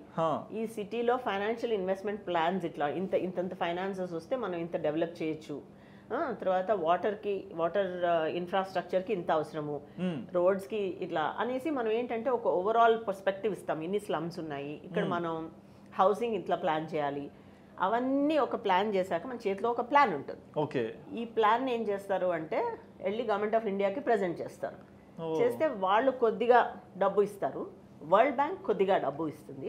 ఈ సిటీలో ఫైనాన్షియల్ ఇన్వెస్ట్మెంట్ ప్లాన్స్ ఇట్లా ఇంత ఫైనాన్సెస్ వస్తే మనం ఇంత డెవలప్ చేయొచ్చు. తర్వాత వాటర్ ఇన్ఫ్రాస్ట్రక్చర్కి ఇంత అవసరము, రోడ్స్కి ఇట్లా అనేసి మనం ఏంటంటే ఒక ఓవరాల్ పర్స్పెక్టివ్ ఇస్తాం. ఇన్ని స్లమ్స్ ఉన్నాయి ఇక్కడ, మనం హౌసింగ్ ఇట్లా ప్లాన్ చేయాలి. అవన్నీ ఒక ప్లాన్ చేశాక మన చేతిలో ఒక ప్లాన్ ఉంటుంది. ఈ ప్లాన్ ఏం చేస్తారు అంటే వెళ్ళి గవర్నమెంట్ ఆఫ్ ఇండియాకి ప్రజెంట్ చేస్తారు. చేస్తే వాళ్ళు కొద్దిగా డబ్బు ఇస్తారు, వరల్డ్ బ్యాంక్ కొద్దిగా డబ్బు ఇస్తుంది.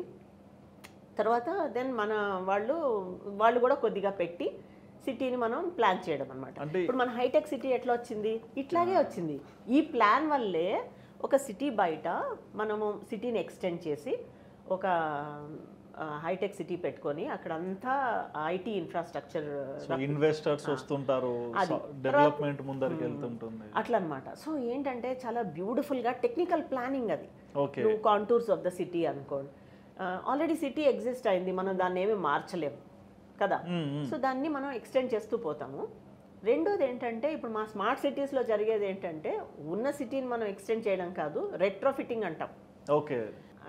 తర్వాత దెన్ వాళ్ళు కూడా కొద్దిగా పెట్టి సిటీని మనం ప్లాన్ చేయడం అనమాట. ఇప్పుడు మన హైటెక్ సిటీ ఎట్లా వచ్చింది? ఇట్లాగే వచ్చింది. ఈ ప్లాన్ వల్లే ఒక సిటీ బయట మనము సిటీని ఎక్స్టెండ్ చేసి ఒక హైటెక్ సిటీ పెట్టుకొని అక్కడంతా ఐటీ ఇన్ఫ్రాస్ట్రక్చర్ ఇన్వెస్టర్స్ వస్తుంటారు, డెవలప్మెంట్ ముందరికి వెళ్తుంటుంది అట్లా అనమాట. సో ఏంటంటే చాలా బ్యూటిఫుల్ గా టెక్నికల్ ప్లానింగ్ అది. నువ్వు కాంటూర్స్ ఆఫ్ ద సిటీ అనుకోండి. ఆల్రెడీ సిటీ ఎగ్జిస్ట్ అయింది, మనం దాన్ని ఏమీ మార్చలేము కదా. సో దాన్ని మనం ఎక్స్టెండ్ చేస్తూ పోతాము. రెండోది ఏంటంటే ఇప్పుడు మా స్మార్ట్ సిటీస్లో జరిగేది ఏంటంటే ఉన్న సిటీని మనం ఎక్స్టెండ్ చేయడం కాదు, రెట్రోఫిట్టింగ్ అంటాం. ఓకే,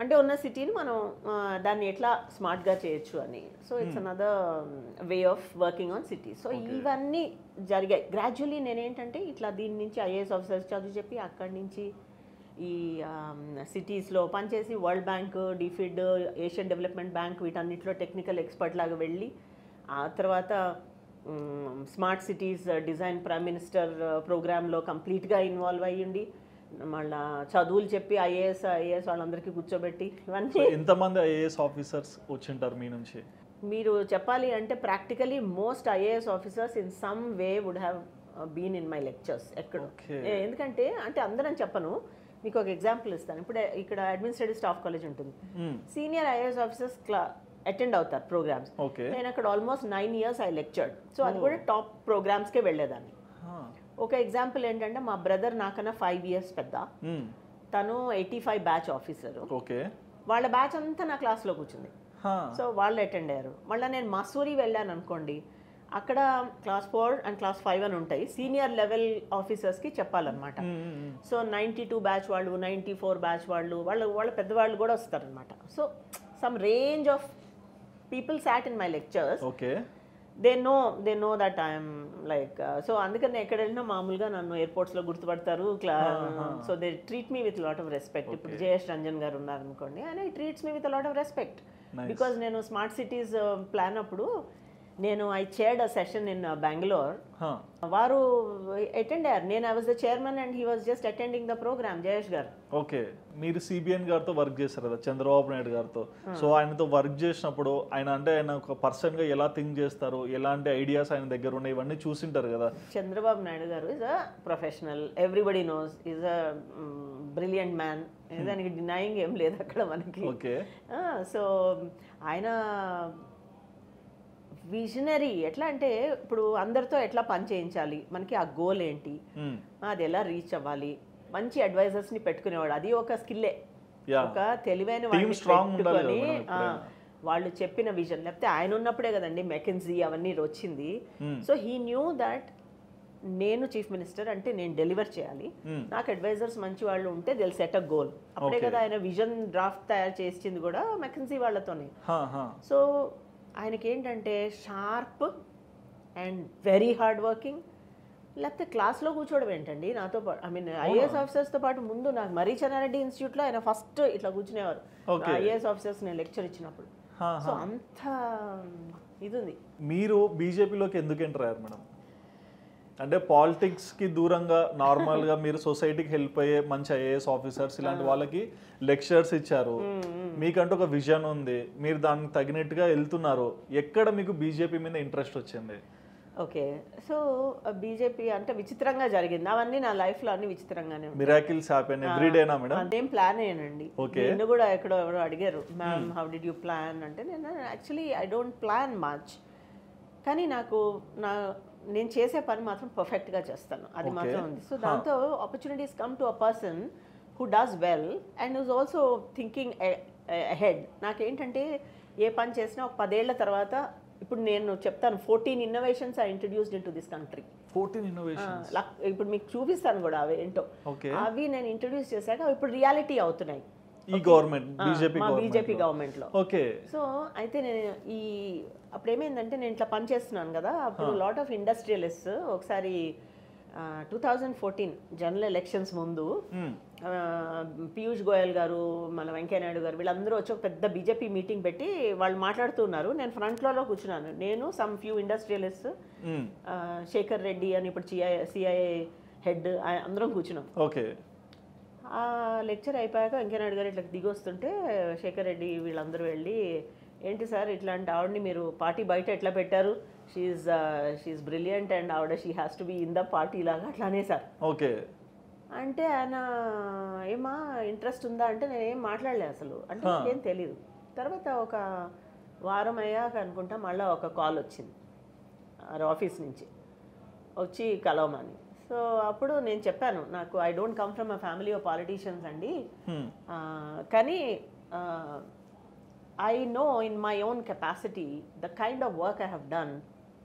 అంటే ఉన్న సిటీని మనం దాన్ని ఎట్లా స్మార్ట్గా చేయొచ్చు అని. So it's another way of working on city. So ఇవన్నీ జరిగాయి గ్రాడ్యువల్లీ. నేనేంటంటే ఇట్లా దీని నుంచి ఐఏఎస్ ఆఫీసర్స్ చదువు చెప్పి అక్కడి నుంచి ఈ సిటీస్లో పనిచేసి World Bank, DFID, Asian development bank వీటన్నిటిలో టెక్నికల్ ఎక్స్పర్ట్ లాగా వెళ్ళి ఆ తర్వాత smart cities design prime minister ప్రోగ్రాంలో కంప్లీట్గా ఇన్వాల్వ్ అయ్యింది. మళ్ళీ చదువులు చెప్పి ఐఏఎస్ వాళ్ళందరికీ కూర్చోబెట్టి ఇవన్నీ. ఎంతమంది ఐఏఎస్ ఆఫీసర్స్ వచ్చింటారు మీ నుంచి? మీరు చెప్పాలి అంటే practically most IAS officers in some way would have been in my lectures. ఎక్కడ ఎందుకంటే అంటే అందరం చెప్పను, మీకు ఒక ఎగ్జాంపుల్ ఇస్తాను. ఇప్పుడు ఇక్కడ అడ్మినిస్ట్రేటివ్ స్టాఫ్ కాలేజ్ ఉంటుంది, సీనియర్ ఐఏఎస్ ఆఫీసర్స్ అటెండ్ అవుతారు ప్రోగ్రామ్స్. నేను అక్కడ ఆల్మోస్ట్ 9 years ఐ లెక్చర్డ్. సో అది కూడా టాప్ ప్రోగ్రామ్స్కే వెళ్ళేదాన్ని. ఒక ఎగ్జాంపుల్ ఏంటంటే మా బ్రదర్ నాకన్నా 5 years పెద్ద, తను 85 బ్యాచ్ ఆఫీసర్. వాళ్ళ బ్యాచ్ అంతా నా క్లాస్లో కూర్చుంది. సో వాళ్ళు అటెండ్ అయ్యారు. మళ్ళీ నేను మసూరి వెళ్ళాను అనుకోండి, అక్కడ క్లాస్ 4 and క్లాస్ 5 అని ఉంటాయి, సీనియర్ లెవెల్ ఆఫీసర్స్కి చెప్పాలన్నమాట. సో 92 బ్యాచ్ వాళ్ళు, 94 బ్యాచ్ వాళ్ళు, వాళ్ళ పెద్దవాళ్ళు కూడా వస్తారనమాట. So some range of people sat in my lectures. They know that I am like so అందుకని ఎక్కడ వెళ్ళినా మామూలుగా నన్ను ఎయిర్పోర్ట్స్లో గుర్తుపడతారు. So they treat me with lot of respect. ఇప్పుడు జయేష్ రంజన్ గారు ఉన్నారనుకోండి, ఆయన treats me with lot of respect because నేను స్మార్ట్ సిటీస్ ప్లాన్ అప్పుడు నేను I chaired a session in Bengaluru. వారు అటెండ్ అయ్యారు. నేను I was the chairman and he was just attending the programme, Jayesh garu. Okay, మీరు సిబిఎన్ గారితో వర్క్ చేశారు కదా, చంద్రబాబు నాయుడు గారితో. సో ఆయనతో వర్క్ చేసినప్పుడు ఆయన ఒక పర్సన్ గా ఎలా థింక్ చేస్తారు, ఎలాంటి ఐడియాస్ ఆయన దగ్గర ఉన్నాయి, ఇవన్నీ చూసింటారు కదా. చంద్రబాబు నాయుడు గారు is a professional, everybody knows, is a brilliant man. దానికి డినయింగ్ ఏం లేదు అక్కడ మనకి. ఓకే, సో ఆయన విజనరీ. ఎట్లా అంటే ఇప్పుడు అందరితో ఎట్లా పని చేయించాలి, మనకి ఆ గోల్ ఏంటి, అది ఎలా రీచ్ అవ్వాలి, మంచి అడ్వైజర్స్ ని పెట్టుకునేవాడు. అది ఒక స్కిల్లే. ఒక తెలివైన వాళ్ళని పెట్టుకొని వాళ్ళు చెప్పిన విజన్, లేకపోతే ఆయన ఉన్నప్పుడే కదండి మెకెన్జీ అవన్నీ వచ్చింది. సో హీ న్యూ దట్ నేను చీఫ్ మినిస్టర్ అంటే నేను డెలివర్ చేయాలి, నాకు అడ్వైజర్స్ మంచి వాళ్ళు ఉంటే దిల్ సెట్ అ గోల్. అప్పుడే కదా ఆయన విజన్ డ్రాఫ్ట్ తయారు చేసింది కూడా మెకెన్జీ వాళ్ళతోనే. సో ఆయనకి ఏంటంటే sharp and very hard working. లేకపోతే క్లాస్లో కూర్చోవడం ఏంటండి నాతో పాటు, ఐ మీన్ ఐఏఎస్ ఆఫీసర్స్తో పాటు ముందు నాకు మరీ చెన్నారెడ్డి ఇన్స్టిట్యూట్లో ఆయన ఫస్ట్ ఇట్లా కూర్చునేవారు ఐఏఎస్ ఆఫీసర్స్ నేను లెక్చర్ ఇచ్చినప్పుడు. సో అంత ఇది ఉంది. మీరు బీజేపీలోకి ఎందుకు ఎంటర్ అయ్యారు మేడం? అంటే పాలిటిక్స్కి దూరంగా నార్మల్గా మీరు సొసైటీకి హెల్ప్ అయ్యే మంచి ఐఏఎస్ ఆఫీసర్స్ ఇలాంటి వాళ్ళకి లెక్చర్స్ ఇచ్చారు, మీకంటూ ఒక విజన్ ఉంది, మీరు దానికి తగినట్టుగా వెళ్తున్నారు. ఎక్కడ మీకు బీజేపీ మీద ఇంట్రెస్ట్ వచ్చింది? ఓకే, సో బీజేపీ అంటే విచిత్రంగా జరిగింది. అవన్నీ నా లైఫ్లో అన్ని విచిత్రంగానే మిరాకిల్స్ హ్యాపెన్ ఎవ్రీ డేనా మేడం? అదేం ప్లాన్ అయ్యానండి. నిన్ను కూడా ఎక్కడో ఎవరో అడిగారు, ma'am how did you plan అంటే, నేను actually I don't plan much, కానీ నేను చేసే పని మాత్రం పర్ఫెక్ట్గా చేస్తాను, అది మాత్రం ఉంది. సో దాంతో opportunities come to a person who does well and is also thinking ahead. నాకేంటంటే ఏ పని చేసినా ఒక 10 ఏళ్ల తర్వాత, ఇప్పుడు నేను చెప్తాను 14 innovations I introduced into this country. 14 innovations ఇప్పుడు మీకు చూపిస్తాను కూడా అవి ఏంటో. అవి నేను ఇంట్రడ్యూస్ చేశాక అవి ఇప్పుడు రియాలిటీ అవుతున్నాయి ఈ గవర్నమెంట్, బీజేపీ గవర్నమెంట్ లో. ఓకే, సో అయితే నేను అప్పుడు ఏమైందంటే నేను ఇట్లా పని చేస్తున్నాను కదా, అప్పుడు లాట్ ఆఫ్ ఇండస్ట్రియలిస్ట్ ఒకసారి 2014 జనరల్ ఎలక్షన్స్ ముందు పీయూష్ గోయల్ గారు, మన వెంకయ్యనాయుడు గారు వీళ్ళందరూ వచ్చి ఒక పెద్ద బీజేపీ మీటింగ్ పెట్టి వాళ్ళు మాట్లాడుతున్నారు. నేను ఫ్రంట్ లో కూర్చున్నాను, నేను some few industrialist, Shekar Reddy అని ఇప్పుడు సిఐఏ హెడ్, అందరం కూర్చున్నాం. ఓకే, ఆ లెక్చర్ అయిపోయాక వెంకయ్యనాయుడు గారు ఇట్లా దిగి వస్తుంటే శేఖర్ రెడ్డి వీళ్ళందరూ వెళ్ళి, ఏంటి సార్ ఇట్లాంటి ఆవిడని మీరు పార్టీ బయట ఎట్లా పెట్టారు, షీఈస్ బ్రిలియంట్ అండ్ ఆవిడ she has to be in the party లాగా అట్లానే సార్. ఓకే, అంటే ఆయన ఏమా ఇంట్రెస్ట్ ఉందా అంటే నేను ఏం మాట్లాడలే అసలు, అంటే నాకేం తెలీదు. తర్వాత ఒక వారం అయ్యాక అనుకుంటా మళ్ళీ ఒక కాల్ వచ్చింది ఆఫీస్ నుంచి, వచ్చి కలవమని. సో అప్పుడు నేను చెప్పాను, నాకు I don't come from a family of politicians అండి, కానీ I know in my own capacity the kind of work I have done,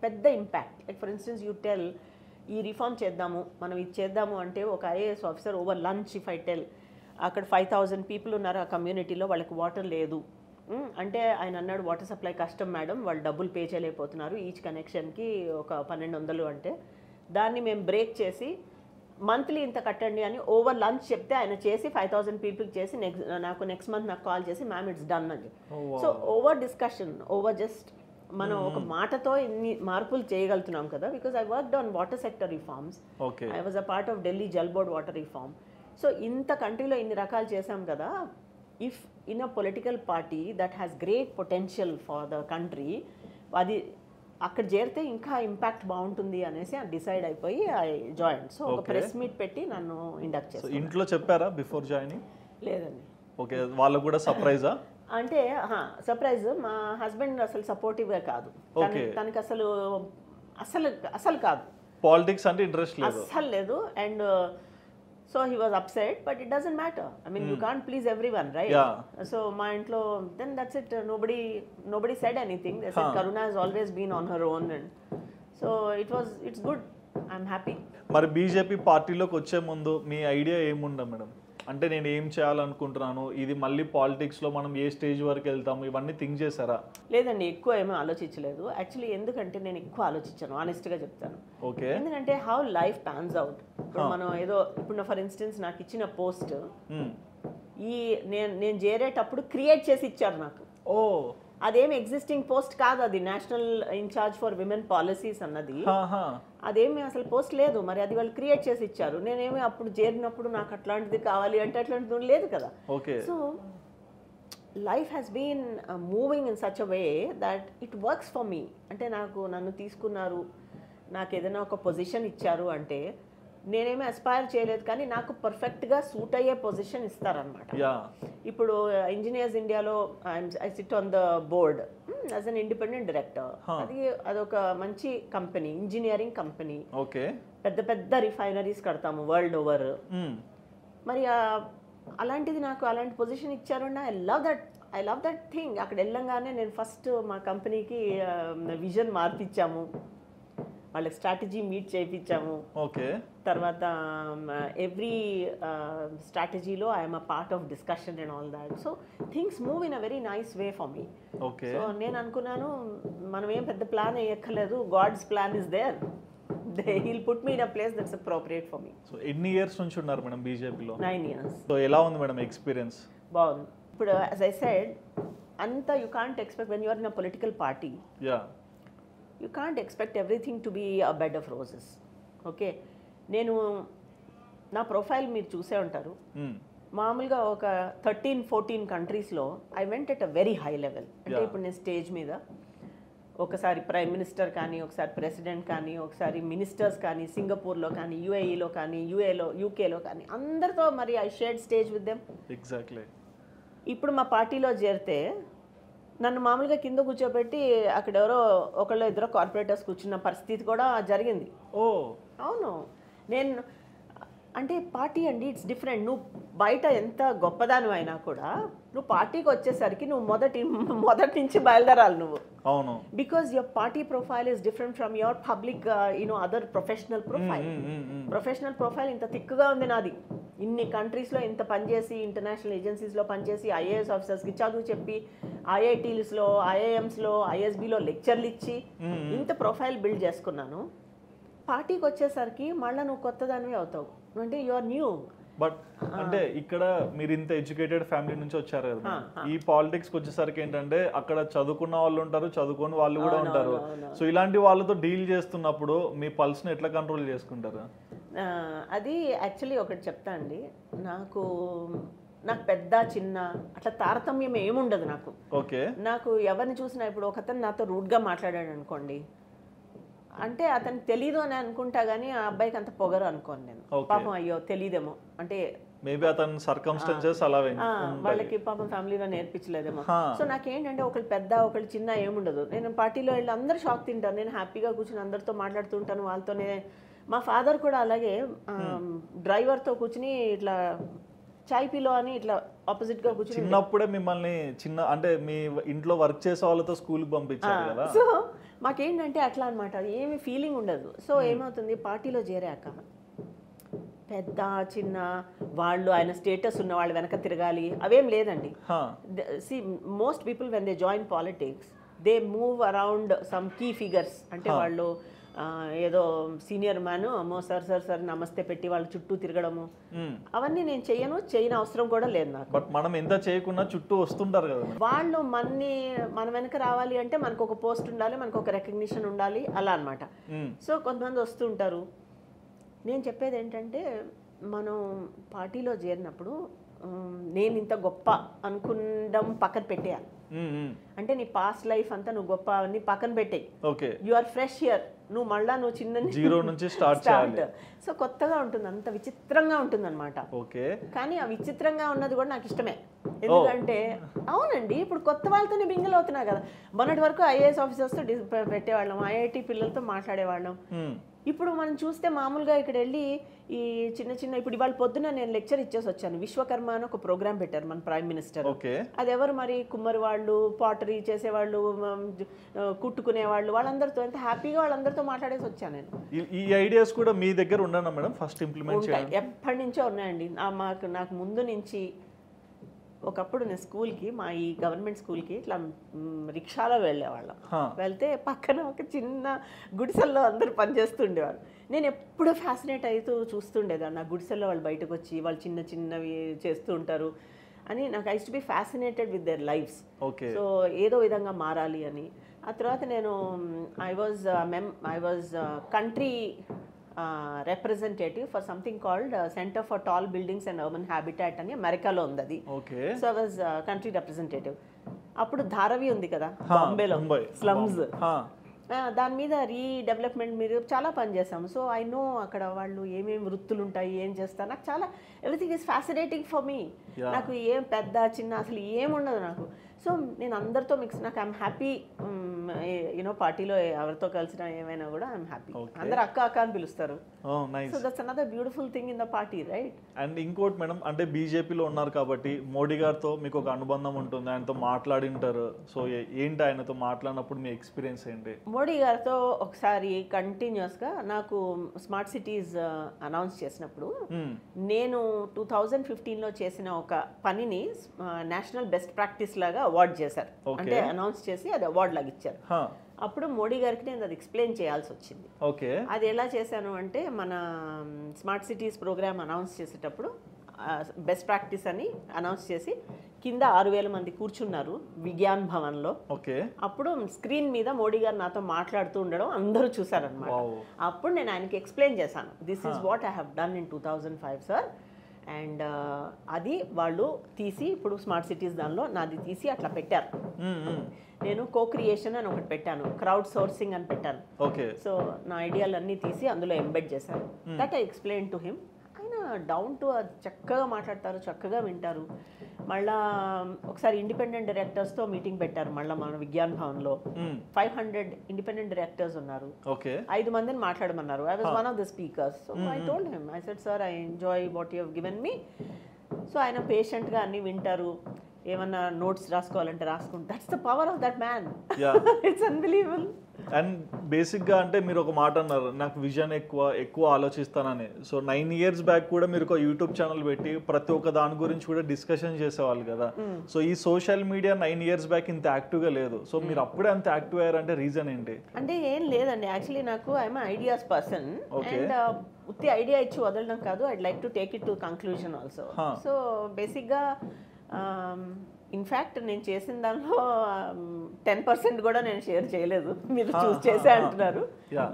పెద్ద impact. Like for instance you tell ఈ రిఫార్మ్ చేద్దాము, మనం ఇది చేద్దాము అంటే ఒక IAS officer over lunch if I tell అక్కడ 5,000 పీపుల్ ఉన్నారు ఆ కమ్యూనిటీలో, వాళ్ళకి వాటర్ లేదు అంటే ఆయన అన్నాడు వాటర్ సప్లై కష్టం మేడం, వాళ్ళు డబ్బులు పే చేయలేకపోతున్నారు ఈచ్ కనెక్షన్కి ఒక 1,200 అంటే దాన్ని మేము బ్రేక్ చేసి మంత్లీ ఇంత కట్టండి అని ఓవర్ లంచ్ చెప్తే ఆయన చేసి 5,000 పీపుల్కి చేసి నెక్స్ట్ మంత్ నాకు కాల్ చేసి మ్యామ్ ఇట్స్ డన్ అని. So over discussion, over just మనం ఒక మాటతో ఇన్ని మార్పులు చేయగలుగుతున్నాం కదా. Because I worked on water sector reforms, I was a part of Delhi Jal board water reform. So ఇంత కంట్రీలో ఇన్ని రకాలు చేసాం కదా. If in a political party that has great potential for the country, అది అక్కడ చేరితే ఇంకా ఇంపాక్ట్ బాగుంటుంది అనేసి డిసైడ్ అయిపోయి ఐ జాయిన్. సో ఒక ప్రెస్ మీట్ పెట్టి నన్ను ఇండక్ట్ చేస్తాను. ఇంట్లో చెప్పారా బిఫోర్ జాయినింగ్? లేదండి. ఓకే, వాళ్ళకు కూడా సర్ప్రైజా? అంటే సర్ప్రైజ్, మా హస్బెండ్ అసలు సపోర్టివ్గా కాదు, తనకి అసలు అసలు అసలు కాదు, పాలిటిక్స్ అంటే ఇంట్రెస్ట్ లేదు, అసలు లేదు. And so he was upset, but it doesn't matter. I mean you can't please everyone, right? So మా ఇంట్లో then that's it, nobody said anything. They said Karuna has always been on her own, and so it's good, I'm happy. మరి BJP పార్టీలోకి వచ్చే ముందు మీ idea ఏముందా madam? అంటే నేను ఏం చేయాలనుకుంటున్నాను, ఇది మళ్ళీ పాలిటిక్స్లో మనం ఏ స్టేజ్ వరకు వెళ్తాము, ఇవన్నీ థింక్ చేశారా? లేదండి, ఎక్కువ ఏమీ ఆలోచించలేదు యాక్చువల్లీ. ఎందుకంటే నేను ఎక్కువ ఆలోచించాను, ఆనెస్ట్గా చెప్తాను. ఓకే. ఎందుకంటే హౌ లైఫ్ ప్యాన్స్ అవుట్. ఇప్పుడు మనం ఏదో ఇప్పుడు ఫర్ ఇన్స్టెన్స్ నాకు ఇచ్చిన పోస్ట్ నేను చేరేటప్పుడు క్రియేట్ చేసి ఇచ్చారు నాకు. ఓ, అదేమి ఎగ్జిస్టింగ్ పోస్ట్ కాదు, అది national incharge for women policies అన్నది. అదేమి అసలు పోస్ట్ లేదు, మరి అది వాళ్ళు క్రియేట్ చేసి ఇచ్చారు. నేనేమి అప్పుడు చేరినప్పుడు నాకు అట్లాంటిది కావాలి అంటే అట్లాంటిది లేదు కదా. So life has been moving in such a way that it works for me. అంటే నన్ను తీసుకున్నారు, నాకు ఏదైనా ఒక పొజిషన్ ఇచ్చారు అంటే నేనేమీ అస్పైర్ చేయలేదు, కానీ నాకు పర్ఫెక్ట్గా సూట్ అయ్యే పొజిషన్ ఇస్తారనమాట. ఇప్పుడు ఇంజనీర్స్ ఇండియాలో I SIT on the board as an independent director. అదొక మంచి కంపెనీ, ఇంజనీరింగ్ కంపెనీ. పెద్ద పెద్ద రిఫైనరీస్ కడతాము వరల్డ్ ఓవర్. మరి అలాంటిది నాకు అలాంటి పొజిషన్ ఇచ్చారు. I love that thing. అక్కడ వెళ్ళంగానే నేను ఫస్ట్ మా కంపెనీకి విజన్ మార్పిచ్చాము, వాళ్ళకి స్ట్రాటజీ మీట్ చేయించాము. తర్వాత ఎవ్రీ స్ట్రాటజీలో I'm a part of discussion and all that. So things move in a very nice way for me. సో నేను అనుకున్నాను మనం ఏం పెద్ద ప్లాన్ వేయక్కర్లేదు, God's plan is there, he'll put me in a place that's appropriate for me. So ఎన్ని years నుంచి ఉన్నారు మేడం బీజేపీలో? 9 years. సో ఎలా ఉంది మేడం ఎక్స్పీరియన్స్? బాగుంది. ఇప్పుడు as I said, అంతా you can't expect when you are in a political party. You can't expect everything to be a bed of roses. Okay, నేను నా ప్రొఫైల్ మీరు చూసే ఉంటారు. మామూలుగా ఒక 13-14 కంట్రీస్లో I went at a very high level. అంటే ఇప్పుడు నేను స్టేజ్ మీద ఒకసారి ప్రైమ్ మినిస్టర్ కానీ, ఒకసారి ప్రెసిడెంట్ కానీ, ఒకసారి మినిస్టర్స్ కానీ, సింగపూర్లో కానీ, యుఏఈలో కానీ, యూకేలో కానీ, అందరితో మరి I shared stage with them. Exactly. ఇప్పుడు మా పార్టీలో చేరితే నన్ను మామూలుగా కింద కూర్చోబెట్టి అక్కడ ఎవరో ఒకళ్ళు ఇద్దరు కార్పొరేటర్స్ కూర్చున్న పరిస్థితి కూడా జరిగింది. అవును. నేను అంటే పార్టీ అండి ఇట్స్ డిఫరెంట్. నువ్వు బయట ఎంత గొప్పదాని అయినా కూడా నువ్వు పార్టీకి వచ్చేసరికి నువ్వు మొదటి నుంచి బయలుదేరాలి నువ్వు. అవును. Because your party profile is different from your public other professional profile. Professional profile ఇంత థిక్గా ఉంది నాది. ఇన్ని కంట్రీస్లో ఇంత పనిచేసి, ఇంటర్నేషనల్ ఏజెన్సీస్లో పనిచేసి, ఐఏఎస్ ఆఫీసర్స్కి చదువు చెప్పి, ఐఐటీస్లో, ఐఐఎమ్స్లో, ఐఎస్బిలో లెక్చర్లు ఇచ్చి ఇంత ప్రొఫైల్ బిల్డ్ చేసుకున్నాను. పార్టీకి వచ్చేసరికి మళ్ళీ నువ్వు కొత్తదానివి అవుతావు, అంటే యు ఆర్ న్యూ. బట్ అంటే ఇక్కడ మీరు ఇంత ఎడ్యుకేటెడ్ ఫ్యామిలీ నుంచి వచ్చారు కదా, ఈ పాలిటిక్స్కి వచ్చేసరికి ఏంటంటే అక్కడ చదువుకున్న వాళ్ళు ఉంటారు, చదువుకోని వాళ్ళు కూడా ఉంటారు. సో ఇలాంటి వాళ్ళతో డీల్ చేస్తున్నప్పుడు మీ పల్స్ని ఎట్లా కంట్రోల్ చేసుకుంటారు? అది యాక్చువల్లీ ఒకటి చెప్తా అండి, నాకు పెద్ద చిన్న అట్లా తారతమ్యం ఏముండదు నాకు. నాకు ఎవరిని చూసినా ఇప్పుడు ఒకతను నాతో రూడ్గా మాట్లాడాడు అనుకోండి, అంటే అతనికి తెలీదు అని అనుకుంటా కానీ ఆ అబ్బాయికి అంత పొగరు అనుకోను నేను. పాపం అయ్యో తెలీదేమో, అంటే మేబీ అతని సర్కమ్స్టాన్సెస్ అలా వాళ్ళకి పాపం ఫ్యామిలీలో నేర్పించలేదేమో. సో నాకేంటంటే ఒకళ్ళు పెద్ద ఒకళ్ళు చిన్న ఏముండదు. నేను పార్టీలో వెళ్ళి అందరూ షాక్ తింటారు, నేను హ్యాపీగా కూర్చుని అందరితో మాట్లాడుతుంటాను వాళ్ళతోనే. మా ఫాదర్ కూడా అలాగే డ్రైవర్తో కూర్చుని ఇట్లా చాయ్ పిలో అని ఇట్లా ఆపోజిట్ గా కూర్చుని చిన్నప్పుడే మిమ్మల్ని అంటే మీ ఇంట్లో వర్క్ చేసే వాళ్ళతో స్కూల్కి పంపించారు కదా. సో మాకేంటంటే అట్లా అనమాట, ఏమి ఫీలింగ్ ఉండదు. సో ఏమవుతుంది, పార్టీలో చేరాక పెద్ద చిన్న వాళ్ళు ఆయన స్టేటస్ ఉన్న వాళ్ళు వెనక తిరగాలి అవేం లేదండి. See most people when they join politics they move around some key figures. అంటే వాళ్ళు ఏదో సీనియర్ మ్యాన్ అమ్మో సార్ సార్ సార్ నమస్తే పెట్టి వాళ్ళ చుట్టూ తిరగడము అవన్నీ నేను చేయని అవసరం కూడా లేదు నాకు. బట్ మనం ఎంత చేయకుండా చుట్టూ వస్తుంటారు కదా. వాళ్ళు మన వెనక రావాలి అంటే మనకు ఒక పోస్ట్ ఉండాలి, మనకు ఒక రికగ్నిషన్ ఉండాలి, అలా అనమాట. సో కొంతమంది వస్తూ ఉంటారు. నేను చెప్పేది ఏంటంటే, మనం పార్టీలో చేరినప్పుడు నేను ఇంత గొప్ప అనుకుండం పక్కన పెట్టేయాలి. అంటే నీ పాస్ట్ లైఫ్ అంతా నువ్వు గొప్ప అని పక్కన పెట్టేయి. You are fresh here. నువ్వు చిన్న జీరో నుంచి స్టార్ట్. సో కొత్తగా ఉంటుంది, అంత విచిత్రంగా ఉంటుంది అనమాట. కానీ ఆ విచిత్రంగా ఉన్నది కూడా నాకు ఇష్టమే. ఎందుకంటే అవునండి, ఇప్పుడు కొత్త వాళ్ళతోనే బింగిల్ అవుతున్నా కదా. మొన్నటి వరకు ఐఏఎస్ ఆఫీసర్స్తో పెట్టేవాళ్ళం, ఐఐటి పిల్లలతో మాట్లాడేవాళ్ళం. ఇప్పుడు మనం చూస్తే మామూలుగా ఇక్కడ వెళ్ళి ఈ చిన్న ఇప్పుడు ఇవాళ పొద్దున నేను లెక్చర్ ఇచ్చేసి వచ్చాను. విశ్వకర్మ అని ఒక ప్రోగ్రామ్ పెట్టారు మన ప్రైమ్ మినిస్టర్. అది ఎవరు మరి, కుమ్మరి వాళ్ళు, పాటరీ చేసేవాళ్ళు, కుట్టుకునే వాళ్ళు, వాళ్ళందరితో ఎంత హ్యాపీగా వాళ్ళందరితో మాట్లాడేసి వచ్చాను నేను. ఈ ఐడియాస్ కూడా మీ దగ్గర ఉన్నానా మేడం? ఫస్ట్ ఇంప్లిమెంట్ చేయాలి ఎప్పటి నుంచో ఉన్నాయండి. నాకు ముందు నుంచి. ఒకప్పుడు నేను స్కూల్కి, మా ఈ గవర్నమెంట్ స్కూల్కి ఇట్లా రిక్షాలో వెళ్ళేవాళ్ళం. వెళ్తే పక్కన ఒక చిన్న గుడిసెల్లో అందరూ పనిచేస్తుండేవాళ్ళు. నేను ఎప్పుడూ ఫ్యాసినేట్ అవుతూ చూస్తుండేదాన్ని. ఆ గుడిసెల్లో వాళ్ళు బయటకు వచ్చి వాళ్ళు చిన్నవి చేస్తూ ఉంటారు అని. నాకు ice to be fascinated with their lifes. So ఏదో విధంగా మారాలి అని. ఆ తర్వాత నేను I was country representative for something called Center for Tall Buildings and Urban Habitat అని అమెరికాలో ఉంది అది. So I was country representative. అప్పుడు ధారావి ఉంది కదా బాంబేలో, స్లమ్స్, దాని మీద రీడెవలప్మెంట్ మీద చాలా పనిచేసాము. సో ఐ నో అక్కడ వాళ్ళు ఏమేమి వృత్తులు ఉంటాయి, ఏం చేస్తారు. నాకు చాలా everything is fascinating for me. నాకు ఏం పెద్ద చిన్న అసలు ఏముండదు నాకు. సో నేను అందరితో మిక్స్. నాకు ఐఎమ్ హ్యాపీ, యూనో పార్టీలో ఎవరితో కలిసినా ఏమైనా కూడా ఐఎమ్ హ్యాపీ. అందరు అక్క అక్క అని పిలుస్తారు. So that's another beautiful thing in the party, right? And ఇంకోటి మేడం, అంటే బీజేపీలో ఉన్నారు కాబట్టి మోడీ గారితో మీకు ఒక అనుబంధం ఉంటుంది, ఆయనతో మాట్లాడి ఉంటారు. సో ఏంటి ఆయనతో మాట్లాడినప్పుడు మీ ఎక్స్పీరియన్స్ ఏంటి? మోడీ గారితో ఒకసారి కంటిన్యూస్గా నాకు స్మార్ట్ సిటీస్ అనౌన్స్ చేసినప్పుడు నేను 2015లో చేసిన ఒక పనిని నేషనల్ బెస్ట్ ప్రాక్టీస్ లాగా అవార్డ్ చేశారు. అంటే అనౌన్స్ చేసి అది అవార్డ్ లాగా ఇచ్చారు. అప్పుడు మోడీ గారికి నేను అది ఎక్స్ప్లెయిన్ చేయాల్సి వచ్చింది. అది ఎలా చేశాను అంటే, మన స్మార్ట్ సిటీస్ ప్రోగ్రామ్ అనౌన్స్ చేసేటప్పుడు బెస్ట్ ప్రాక్టీస్ అని అనౌన్స్ చేసి కింద 6,000 మంది కూర్చున్నారు విజ్ఞాన్ భవన్లో. అప్పుడు స్క్రీన్ మీద మోడీ గారు నాతో మాట్లాడుతూ ఉండడం అందరూ చూసారనమాట. అప్పుడు నేను ఆయనకి ఎక్స్ప్లెయిన్ చేశాను, this is what I have done in 2005 sir. And అది వాళ్ళు తీసి ఇప్పుడు స్మార్ట్ సిటీస్ దానిలో నాది తీసి అట్లా పెట్టారు. నేను కో క్రియేషన్ అని ఒకటి పెట్టాను, క్రౌడ్ సోర్సింగ్ అని పెట్టాను. సో నా ఐడియాలన్నీ తీసి అందులో ఎంబెడ్ చేశాను. That I explain to him. ఆయన డౌన్ టు చక్కగా మాట్లాడతారు, చక్కగా వింటారు. మళ్ళా ఒకసారి ఇండిపెండెంట్ డైరెక్టర్స్తో మీటింగ్ పెట్టారు మళ్ళీ మన విజ్ఞాన్ భవన్లో. 500 ఇండిపెండెంట్ డైరెక్టర్స్ ఉన్నారు. 5 మందిని మాట్లాడమన్నారు. I was one of the speakers. So I told him, I said sir I enjoy what you have given me. So ఆయన పేషెంట్గా అన్నీ వింటారు. ఏమన్నా నోట్స్ రాసుకోవాలంటే రాసుకుంటారు. That's the power of that man. It's unbelievable. And బేసిక్గా అంటే మీరు ఒక మాట అన్నారు, నాకు విజన్ ఎక్కువ ఆలోచిస్తానని. సో 9 years బ్యాక్ కూడా మీరు ఒక యూట్యూబ్ ఛానల్ పెట్టి ప్రతి ఒక్క దాని గురించి కూడా డిస్కషన్ చేసేవాళ్ళు కదా. సో ఈ సోషల్ మీడియా 9 years బ్యాక్ ఇంత యాక్టివ్గా లేదు. సో మీరు అప్పుడే అంత యాక్టివ్ అయ్యారంటే రీజన్ ఏంటి? అంటే ఏం లేదండి, యాక్చువల్లీ నాకు ఐఎమ్ ఐడియాస్ పర్సన్. అండ్ ఉత్తి ఐడియా ఇచ్చి వదలడం కాదు, I'd like to take it to conclusion also. So బేసిక్గా ఇన్ఫ్యాక్ట్ నేను చేసిన దానిలో 10% కూడా నేను షేర్ చేయలేదు. మీరు చూస్ చేసే అంటున్నారు.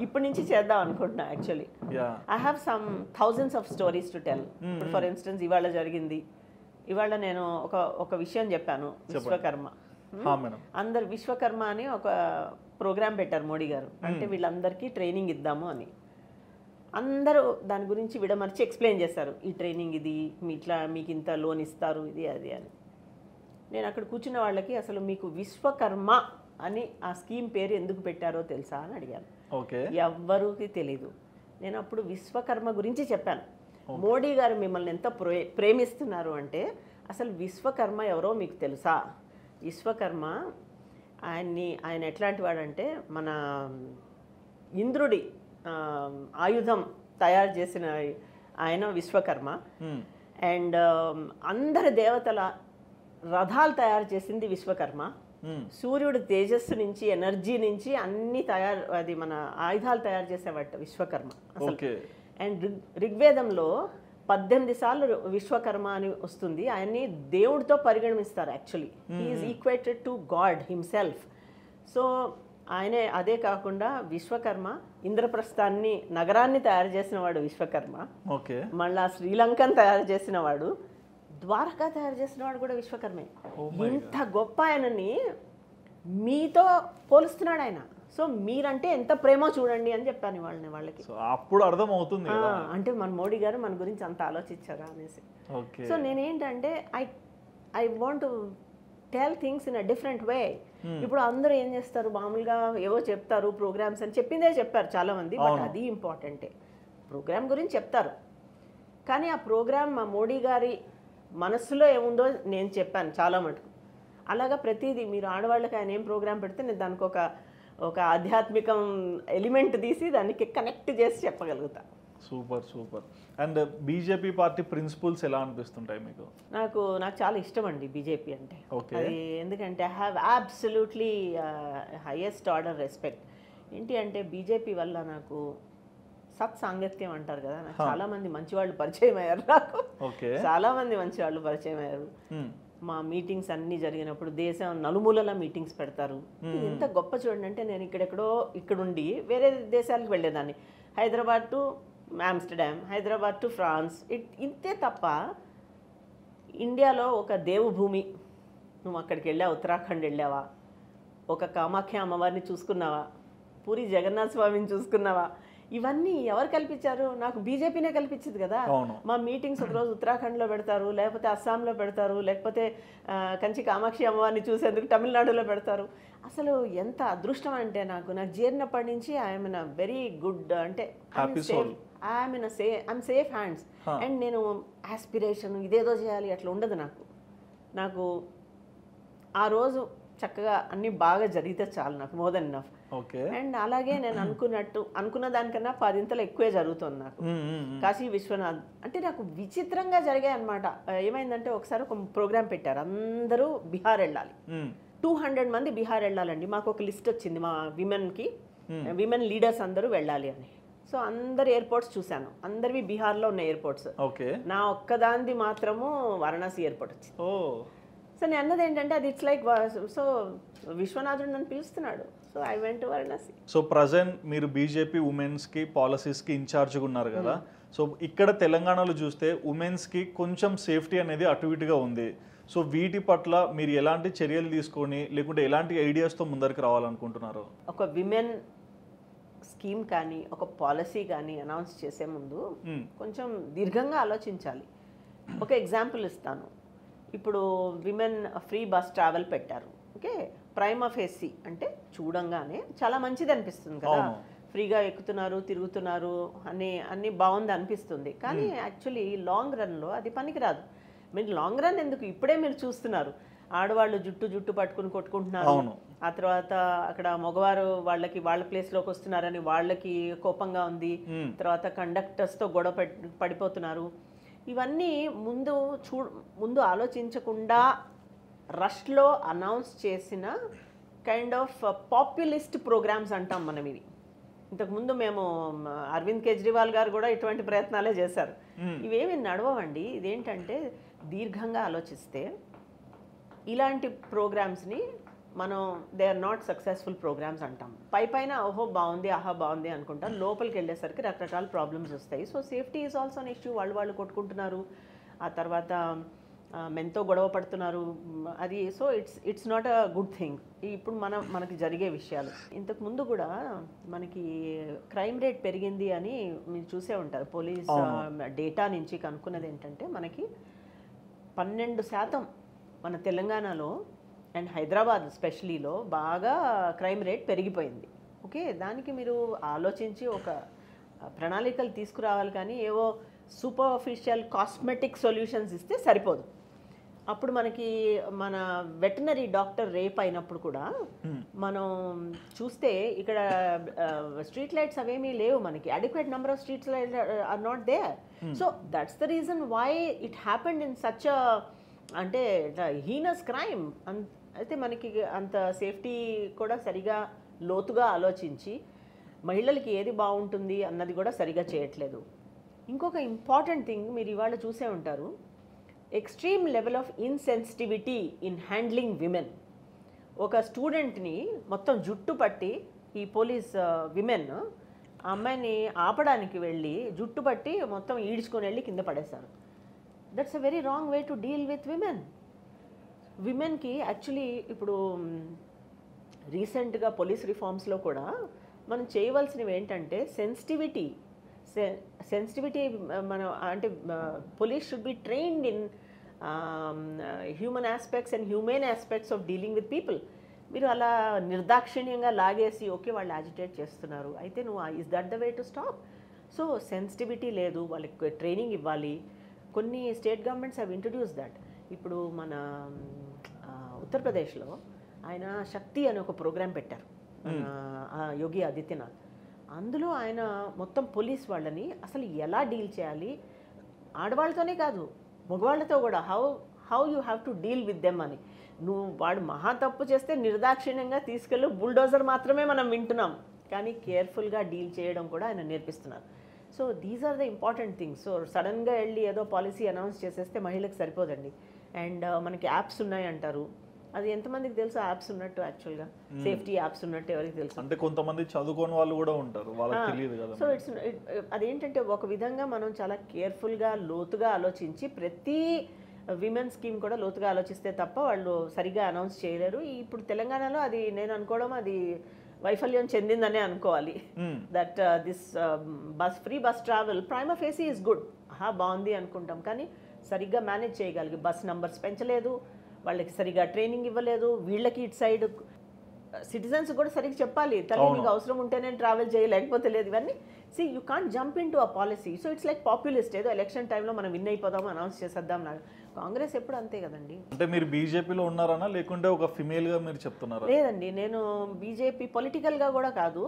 ఇప్పటి నుంచి చేద్దాం అనుకుంటున్నా. Actually I have some thousands of stories to tell. For instance ఇవాళ జరిగింది. ఇవాళ నేను ఒక విషయం చెప్పాను, విశ్వకర్మ. అందరు విశ్వకర్మ అని ఒక ప్రోగ్రామ్ పెట్టారు మోడీ గారు. అంటే వీళ్ళందరికీ ట్రైనింగ్ ఇద్దాము అని. అందరూ దాని గురించి విడమర్చి ఎక్స్ప్లెయిన్ చేశారు. ఈ ట్రైనింగ్ ఇది, మీకు ఇంత లోన్ ఇస్తారు, ఇది అది అని. నేను అక్కడ కూర్చున్న వాళ్ళకి అసలు మీకు విశ్వకర్మ అని ఆ స్కీమ్ పేరు ఎందుకు పెట్టారో తెలుసా అని అడిగాను. ఎవ్వరికి తెలీదు. నేను అప్పుడు విశ్వకర్మ గురించి చెప్పాను. మోడీ గారు మిమ్మల్ని ఎంత ప్రేమిస్తున్నారు అంటే అసలు విశ్వకర్మ ఎవరో మీకు తెలుసా? విశ్వకర్మ ఆయన ఎట్లాంటి వాడంటే మన ఇంద్రుడి ఆయుధం తయారు చేసిన ఆయన విశ్వకర్మ. అండ్ అందరి దేవతల రథాలు తయారు చేసింది విశ్వకర్మ. సూర్యుడు తేజస్సు నుంచి, ఎనర్జీ నుంచి అన్ని అది మన ఆయుధాలు తయారు చేసేవాట విశ్వకర్మ అసలు. అండ్ ఋగ్వేదంలో 18 సార్లు విశ్వకర్మ అని వస్తుంది. ఆయన్ని దేవుడితో పరిగణిస్తారు. Actually he's equated to God himself. So ఆయనే. అదే కాకుండా విశ్వకర్మ ఇంద్రప్రస్థాన్ని, నగరాన్ని తయారు చేసిన వాడు విశ్వకర్మ. మళ్ళా శ్రీలంకను తయారు చేసిన వాడు, ద్వారకా తయారు చేసిన వాడు కూడా విశ్వకర్మే. ఇంత గొప్ప ఆయనని మీతో పోలుస్తున్నాడు ఆయన. సో మీరంటే ఎంత ప్రేమో చూడండి అని చెప్పాను వాళ్ళకి. అప్పుడు అర్థం అవుతుంది అంటే మన మోడీ గారు మన గురించి అంత ఆలోచించారా అనేసి. సో నేనేంటంటే I want to tell things in a different way. ఇప్పుడు అందరూ ఏం చేస్తారు, మామూలుగా ఏవో చెప్తారు ప్రోగ్రామ్స్ అని, చెప్పిందే చెప్పారు చాలా మంది. బట్ అది ఇంపార్టెంటే, ప్రోగ్రామ్ గురించి చెప్తారు. కానీ ఆ ప్రోగ్రామ్ మా మోడీ గారి మనస్సులో ఏముందో నేను చెప్పాను చాలా మటుకు. అలాగా ప్రతిదీ మీరు ఆడవాళ్ళకి ఆయన ఏం ప్రోగ్రామ్ పెడితే నేను దానికి ఒక ఆధ్యాత్మికం ఎలిమెంట్ తీసి దానికి కనెక్ట్ చేసి చెప్పగలుగుతా. Super. And BJP party principles ఎలా అనిపిస్తుంటాయి మీకు? నాకు చాలా ఇష్టం అండి బీజేపీ అంటే. అది ఎందుకంటే I have absolutely highest order respect. ఏంటి అంటే బీజేపీ వల్ల నాకు సత్సాంగత్యం అంటారు కదా, నాకు చాలా మంది మంచి వాళ్ళు పరిచయం అయ్యారు. నాకు చాలా మంది మంచి వాళ్ళు పరిచయం అయ్యారు. మా మీటింగ్స్ అన్నీ జరిగినప్పుడు దేశం నలుమూలల మీటింగ్స్ పెడతారు. ఎంత గొప్ప చూడండి అంటే నేను ఇక్కడుండి వేరే దేశాలకు వెళ్ళేదాన్ని. Hyderabad to Amsterdam, Hyderabad to France, ఇంతే తప్ప ఇండియాలో ఒక దేవభూమి నువ్వు అక్కడికి వెళ్ళావా, ఉత్తరాఖండ్ వెళ్ళావా, ఒక కామాఖ్య అమ్మవారిని చూసుకున్నావా, పూరి జగన్నాథ స్వామిని చూసుకున్నావా? ఇవన్నీ ఎవరు కల్పించారు? నాకు బీజేపీనే కల్పించింది కదా. మా మీటింగ్స్ ఒకరోజు ఉత్తరాఖండ్లో పెడతారు, లేకపోతే అస్సాంలో పెడతారు, లేకపోతే కంచి కామాక్షి అమ్మవారిని చూసేందుకు తమిళనాడులో పెడతారు. అసలు ఎంత అదృష్టం అంటే నాకు చేరినప్పటి నుంచి I'm in a very good, అంటే ఐఎమ్ సేఫ్ హ్యాండ్స్. అండ్ నేను ఆస్పిరేషన్ ఇదేదో చేయాలి అట్లా ఉండదు నాకు ఆ రోజు చక్కగా అన్ని బాగా జరిగితే చాలు, నాకు మోర్ దెన్ ఎనఫ్. అండ్ అలాగే నేను అనుకున్న దానికన్నా 10 ఎక్కువే జరుగుతుంది నాకు. కాశీ విశ్వనాథ్ అంటే నాకు విచిత్రంగా జరిగాయి అనమాట. ఏమైందంటే ఒకసారి ఒక ప్రోగ్రామ్ పెట్టారు, అందరూ బీహార్ వెళ్ళాలి, 200 మంది బీహార్ వెళ్ళాలండి. మాకు ఒక లిస్ట్ వచ్చింది మా విమెన్ లీడర్స్ అందరూ వెళ్ళాలి అని. సో అందరు ఎయిర్పోర్ట్స్ చూశాను, అందరివి బీహార్లో ఉన్న ఎయిర్పోర్ట్స్. నా ఒక్కదాంది మాత్రము వారణాసి ఎయిర్పోర్ట్ వచ్చింది. సో నేను అన్నది ఏంటంటే అది ఇట్స్ లైక్, సో విశ్వనాథుడు నన్ను పిలుస్తున్నాడు. So I went to Varanasi. So present మీరు బీజేపీ ఉమెన్స్కి పాలసీస్కి ఇన్ఛార్జ్గా ఉన్నారు కదా. సో ఇక్కడ తెలంగాణలో చూస్తే ఉమెన్స్కి కొంచెం సేఫ్టీ అనేది అటు ఇటుగా ఉంది. సో వీటి పట్ల మీరు ఎలాంటి చర్యలు తీసుకొని, లేకుంటే ఎలాంటి ఐడియాస్తో ముందరికి రావాలనుకుంటున్నారు? ఒక విమెన్ స్కీమ్ కానీ ఒక పాలసీ కానీ అనౌన్స్ చేసే ముందు కొంచెం దీర్ఘంగా ఆలోచించాలి. ఒక ఎగ్జాంపుల్ ఇస్తాను. ఇప్పుడు విమెన్ ఫ్రీ బస్ ట్రావెల్ పెట్టారు. ఓకే, ప్రైమా ఫేసి అంటే చూడంగానే చాలా మంచిది అనిపిస్తుంది కదా, ఫ్రీగా ఎక్కుతున్నారు తిరుగుతున్నారు అన్ని బాగుంది అనిపిస్తుంది. కానీ యాక్చువల్లీ లాంగ్ రన్లో అది పనికిరాదు. మీరు లాంగ్ రన్ ఎందుకు, ఇప్పుడే మీరు చూస్తున్నారు ఆడవాళ్ళు జుట్టు పట్టుకుని కొట్టుకుంటున్నారు. ఆ తర్వాత అక్కడ మగవారు వాళ్ళ ప్లేస్లోకి వస్తున్నారని వాళ్ళకి కోపంగా ఉంది. తర్వాత కండక్టర్స్తో గొడవ పడిపోతున్నారు. ఇవన్నీ ముందు ఆలోచించకుండా రష్లో అనౌన్స్ చేసిన కైండ్ ఆఫ్ పాపులిస్ట్ ప్రోగ్రామ్స్ అంటాం మనం ఇవి. ఇంతకుముందు మేము అరవింద్ కేజ్రీవాల్ గారు కూడా ఇటువంటి ప్రయత్నాలే చేశారు. ఇవేమి నడవండి. ఇదేంటంటే దీర్ఘంగా ఆలోచిస్తే ఇలాంటి ప్రోగ్రామ్స్ని మనం they are not successful programmes అంటాం. పైన ఓహో బాగుంది ఆహా బాగుంది అనుకుంటాం, లోపలికి వెళ్ళేసరికి రకరకాల ప్రాబ్లమ్స్ వస్తాయి. So safety is also an issue. వాళ్ళు కొట్టుకుంటున్నారు, ఆ తర్వాత మెంతో గొడవ పడుతున్నారు. అది so it's not a good thing. ఇప్పుడు మనకి జరిగే విషయాలు. ఇంతకుముందు కూడా మనకి క్రైమ్ రేట్ పెరిగింది అని మీరు చూసే ఉంటారు. పోలీస్ డేటా నుంచి కనుక్కున్నది ఏంటంటే మనకి 12% మన తెలంగాణలో అండ్ హైదరాబాద్ స్పెషలీలో బాగా క్రైమ్ రేట్ పెరిగిపోయింది. ఓకే, దానికి మీరు ఆలోచించి ఒక ప్రణాళికలు తీసుకురావాలి. కానీ ఏవో సూపర్ఫిషియల్ కాస్మెటిక్ సొల్యూషన్స్ ఇస్తే సరిపోదు. అప్పుడు మనకి మన వెటనరీ డాక్టర్ రేప్ అయినప్పుడు కూడా మనం చూస్తే ఇక్కడ స్ట్రీట్ లైట్స్ అవేమీ లేవు మనకి, adequate number of street lights are not there. So that's the reason why it happened in such అంటే హీనస్ క్రైమ్. అయితే మనకి అంత సేఫ్టీ కూడా సరిగా లోతుగా ఆలోచించి మహిళలకి ఏది బాగుంటుంది అన్నది కూడా సరిగా చేయట్లేదు. ఇంకొక ఇంపార్టెంట్ థింగ్ మీరు ఇవాళ చూసే ఉంటారు, extreme level of insensitivity in handling women. ఒక స్టూడెంట్ని మొత్తం జుట్టు పట్టి ఈ పోలీస్ విమెన్ ఆ అమ్మాయిని ఆపడానికి వెళ్ళి జుట్టు పట్టి మొత్తం ఈడ్చుకొని వెళ్ళి కింద పడేశారు. That's a very wrong way to deal with women. విమెన్కి యాక్చువల్లీ ఇప్పుడు రీసెంట్గా పోలీస్ రిఫార్మ్స్లో కూడా మనం చేయవలసినవి ఏంటంటే సెన్సిటివిటీ మనం అంటే police should be trained in human aspects and human aspects of dealing with people. మీరు అలా నిర్దాక్షిణ్యంగా లాగేసి ఓకే వాళ్ళు యాజిటేట్ చేస్తున్నారు అయితే నువ్వు is that the way to stop. So sensitivity లేదు, వాళ్ళకి ట్రైనింగ్ ఇవ్వాలి. కొన్ని state governments have introduce that. ఇప్పుడు మన ఉత్తరప్రదేశ్లో ఆయన శక్తి అనే ఒక ప్రోగ్రాం పెట్టారు యోగి ఆదిత్యనాథ్. అందులో ఆయన మొత్తం పోలీస్ వాళ్ళని అసలు ఎలా డీల్ చేయాలి, ఆడవాళ్ళతోనే కాదు మగవాళ్ళతో కూడా how you have to deal with them అని. నువ్వు వాడు మహా తప్పు చేస్తే నిర్దాక్షిణ్యంగా తీసుకెళ్ళి బుల్డోజర్ మాత్రమే మనం వింటున్నాం, కానీ కేర్ఫుల్గా డీల్ చేయడం కూడా ఆయన నేర్పిస్తున్నారు. So these are the important things. So సడన్గా వెళ్ళి ఏదో పాలసీ అనౌన్స్ చేసేస్తే మహిళలకు సరిపోదండి. అండ్ మనకి యాప్స్ ఉన్నాయి అంటారు, అది ఎంతమందికి తెలుసు యాప్స్ ఉన్నట్టు? యాక్చువల్గా సేఫ్టీ యాప్స్ ఉన్నట్టు ఎవరికి తెలుసు? అంటే కొంతమంది చదువుకోని వాళ్ళు కూడా ఉంటారు, వాళ్ళకి తెలియదు కదా. సో అదేంటంటే ఒక విధంగా మనం చాలా కేర్ఫుల్గా లోతుగా ఆలోచించి ప్రతి విమెన్ స్కీమ్ కూడా లోతుగా ఆలోచిస్తే తప్ప వాళ్ళు సరిగా అనౌన్స్ చేయలేరు. ఇప్పుడు తెలంగాణలో అది నేను అనుకోవడం అది వైఫల్యం చెందిందనే అనుకోవాలి. That this free bus travel prima facie is good, బాగుంది అనుకుంటాం, కానీ సరిగ్గా మేనేజ్ చేయగలిగి బస్ నంబర్స్ పెంచలేదు, వాళ్ళకి సరిగా ట్రైనింగ్ ఇవ్వలేదు. వీళ్ళకి ఇటు సైడ్ సిటిజన్స్ కూడా సరిగ్గా చెప్పాలి, తల్లి మీకు అవసరం ఉంటేనే ట్రావెల్ చేయలేకపోతే లేదు. ఇవన్నీ you can't jump in to a policy. So it's like populist, ఏదో ఎలక్షన్ టైంలో మనం విన్ అయిపోదాం అనౌన్స్ చేసేద్దాం. కాంగ్రెస్ ఎప్పుడు అంతే కదండి. అంటే మీరు బీజేపీలో ఉన్నారనా లేకుంటే ఒక ఫిమేల్ గా మీరు చెప్తున్నారా? లేదండి, నేను బీజేపీ పొలిటికల్ గా కూడా కాదు,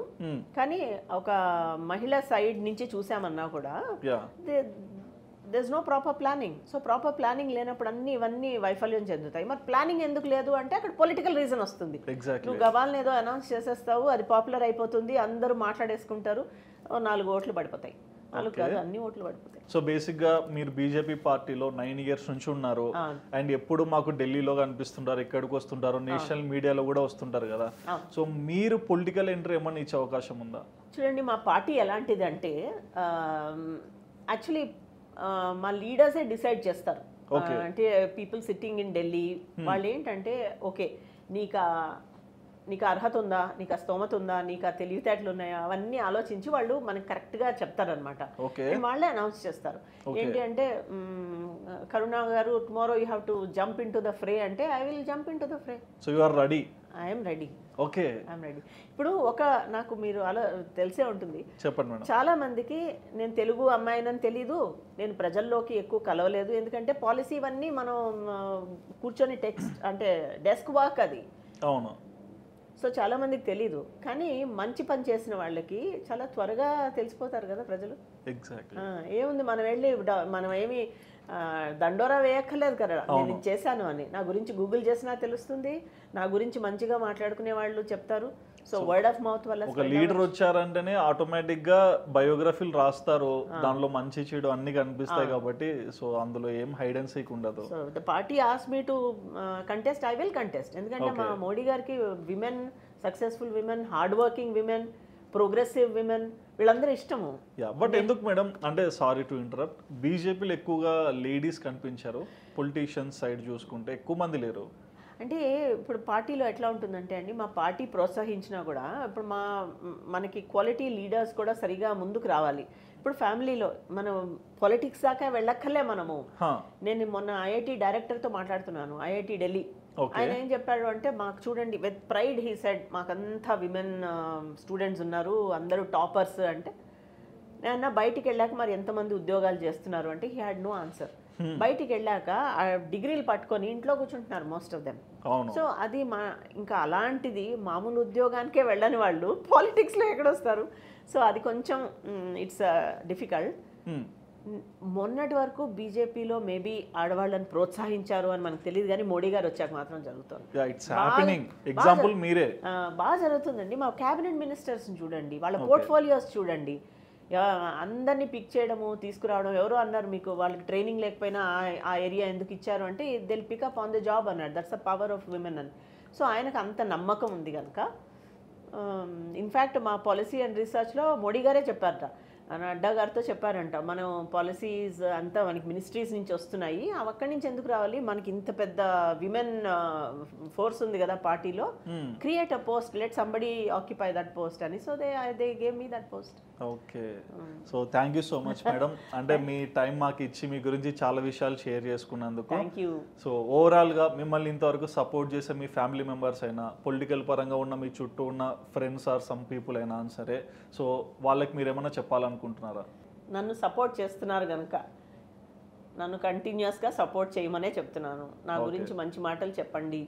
కానీ ఒక మహిళ సైడ్ నుంచి చూసామన్నా కూడా there's no proper planning. So proper planning లేనప్పుడు ఇవన్నీ వైఫల్యం చెందుతాయి. మరి ప్లానింగ్ ఎందుకు లేదు అంటే అక్కడ పొలిటికల్ రీజన్ వస్తుంది. నువ్వు గవాల్ని ఏదో అనౌన్స్ చేసేస్తావు, అది పాపులర్ అయిపోతుంది, అందరూ మాట్లాడేసుకుంటారు, 4 ఓట్లు పడిపోతాయి. 4 కాదు, అన్ని ఓట్లు పడిపోతాయి. సో బేసిక్ గా మీరు బీజేపీ పార్టీలో 9 years నుంచి ఉన్నారు అండ్ ఎప్పుడు మాకు ఢిల్లీలో కనిపిస్తుంటారు, ఎక్కడికి వస్తుంటారు, నేషనల్ మీడియాలో కూడా వస్తుంటారు కదా. సో మీరు పొలిటికల్ ఎంట్రీ ఏమన్నా ఇచ్చే అవకాశం ఉందా? చూడండి, మా పార్టీ ఎలాంటిది అంటే యాక్చువల్లీ మా లీడర్సే డిసైడ్ చేస్తారు. అంటే పీపుల్ సిట్టింగ్ ఇన్ ఢిల్లీ వాళ్ళు ఏంటంటే ఓకే నీకు అర్హత ఉందా, నీకు ఆ స్తోమత ఉందా, నీకు ఆ తెలివితేటలు ఉన్నాయా, అవన్నీ ఆలోచించి వాళ్ళు మనకి కరెక్ట్గా చెప్తారనమాట. వాళ్ళే అనౌన్స్ చేస్తారు. ఏంటి అంటే Karuna garu tomorrow you have to jump into the fray అంటే I will jump into the fray. So you are ready? I'm ready. Okay, I'm ready. ఇప్పుడు నాకు మీరు అలా తెలిసే ఉంటుంది, చెప్పండి మేడం. చాలా మందికి నేను తెలుగు అమ్మాయినని తెలీదు, నేను ప్రజల్లోకి ఎక్కువ కలవలేదు, ఎందుకంటే పాలసీ ఇవన్నీ మనం కూర్చొని టెక్స్ట్ అంటే డెస్క్ వర్క్ అది. అవును. సో చాలా మందికి తెలీదు, కానీ మంచి పని చేసిన వాళ్ళకి చాలా త్వరగా తెలిసిపోతారు కదా ప్రజలు. ఎగ్జాక్ట్లీ. ఏముంది, మనం ఏమి దండోరా వేయక్కర్లేదు కదా, నేను ఇది చేశాను అని. నా గురించి గూగుల్ చేసినా తెలుస్తుంది, నా గురించి మంచిగా మాట్లాడుకునే వాళ్ళు చెప్తారు. సో వర్డ్ ఆఫ్ మౌత్ వల్ల ఒక లీడర్ వచ్చారంటేనే ఆటోమేటిక్ గా బయోగ్రఫీలు రాస్తారు, దానిలో మంచి చెడు అన్ని కనిపిస్తాయి కాబట్టి. సో అందులో ఏం హైడ్ అండ్ సీక్ ఉండదు. So the party asked me to contest, I will contest. ఎందుకంటే మా మోడీ గారికి women, successful women, hard working women, progressive women వీళ్ళందరూ ఇష్టము. బట్ ఎందుకు మేడం అంటే సారీ టు ఇంటరప్ట్, బీజేపీలో ఎక్కువగా లేడీస్ కనిపించారు, పొలిటీషియన్స్ సైడ్ చూసుకుంటే ఎక్కువ మంది లేరు. అంటే ఇప్పుడు పార్టీలో ఎట్లా ఉంటుందంటే అండి, మా పార్టీ ప్రోత్సహించినా కూడా ఇప్పుడు మనకి క్వాలిటీ లీడర్స్ కూడా సరిగా ముందుకు రావాలి. ఇప్పుడు ఫ్యామిలీలో మనం పాలిటిక్స్ దాకా వెళ్ళక్కర్లే మనము. నేను మొన్న ఐఐటి డైరెక్టర్తో మాట్లాడుతున్నాను, ఐఐటి ఢిల్లీ. ఆయన ఏం చెప్పాడు అంటే, మాకు చూడండి విత్ ప్రైడ్ హీ సెడ్, మాకంతా విమెన్ స్టూడెంట్స్ ఉన్నారు, అందరూ టాపర్స్ అంటే. నేను బయటికి వెళ్ళాక మరి ఎంతమంది ఉద్యోగాలు చేస్తున్నారు అంటే హీ హ్యాడ్ నో ఆన్సర్. బయటికి వెళ్ళాక ఆ డిగ్రీలు పట్టుకొని ఇంట్లో కూర్చుంటున్నారు మోస్ట్ ఆఫ్ దెమ్. అవును. సో అది ఇంకా అలాంటిది మామూలు ఉద్యోగానికే వెళ్ళని వాళ్ళు పాలిటిక్స్లో ఎక్కడొస్తారు? సో అది కొంచెం ఇట్స్ డిఫికల్ట్. మొన్నటి వరకు బీజేపీలో మేబీ ఆడవాళ్ళని ప్రోత్సహించారు అని మనకు తెలియదు, కానీ మోడీ గారు వచ్చాక మాత్రం జరుగుతుంది. ఎగ్జాంపుల్ మీరే. బాగా జరుగుతుందండి. మా క్యాబినెట్ మినిస్టర్స్ని చూడండి, వాళ్ళ పోర్ట్ఫోలియోస్ చూడండి, అందరినీ పిక్ చేయడము తీసుకురావడం. ఎవరో అన్నారు మీకు వాళ్ళకి ట్రైనింగ్ లేకపోయినా ఆ ఏరియా ఎందుకు ఇచ్చారు అంటే they'll pick up on the job అన్నాడు. That's the power of women అని. సో ఆయనకు అంత నమ్మకం ఉంది కనుక ఇన్ఫ్యాక్ట్ మా పాలసీ అండ్ రీసెర్చ్లో మోడీ గారే చెప్పారట, నడ్డా గారితో చెప్పారంట, మనం పాలసీస్ అంతా మనకి మినిస్ట్రీస్ నుంచి వస్తున్నాయి, అవి అక్కడి నుంచి ఎందుకు రావాలి, మనకి ఇంత పెద్ద విమెన్ ఫోర్స్ ఉంది కదా పార్టీలో, create a post, let somebody occupy that post అని. So they gave me that post. Okay, so thank you so much madam. అంటే మీ టైం మాకు ఇచ్చి మీ గురించి చాలా విషయాలు షేర్ చేసుకున్నందుకు. Thank you. సో ఓవరాల్గా మిమ్మల్ని ఇంతవరకు సపోర్ట్ చేసే మీ ఫ్యామిలీ మెంబర్స్ అయినా, పొలిటికల్ పరంగా ఉన్న మీ చుట్టూ ఉన్న ఫ్రెండ్స్ ఆర్ సమ్ పీపుల్ అయినా సరే, సో వాళ్ళకి మీరు ఏమైనా చెప్పాలనుకుంటున్నారా? నన్ను సపోర్ట్ చేస్తున్నారు కనుక నన్ను కంటిన్యూస్గా సపోర్ట్ చేయమనే చెప్తున్నాను. నా గురించి మంచి మాటలు చెప్పండి,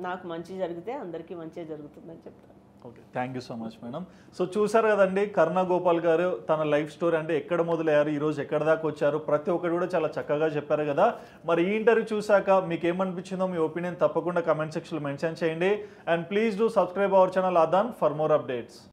నాకు మంచి జరిగితే అందరికీ మంచి జరుగుతుందని చెప్తాను. Okay, thank you so much madam. So చూసారు కదండి, కరుణా గోపాల్ గారు తన లైఫ్ స్టోరీ, అంటే ఎక్కడ మొదలయ్యారు, ఈరోజు ఎక్కడ దాకా వచ్చారు, ప్రతి ఒక్కరు కూడా చాలా చక్కగా చెప్పారు కదా. మరి ఈ ఇంటర్వ్యూ చూసాక మీకు ఏమనిపించిందో మీ ఒపీనియన్ తప్పకుండా కమెంట్ సెక్షన్లో మెన్షన్ చేయండి. And please do subscribe our channel Aadhan for more updates.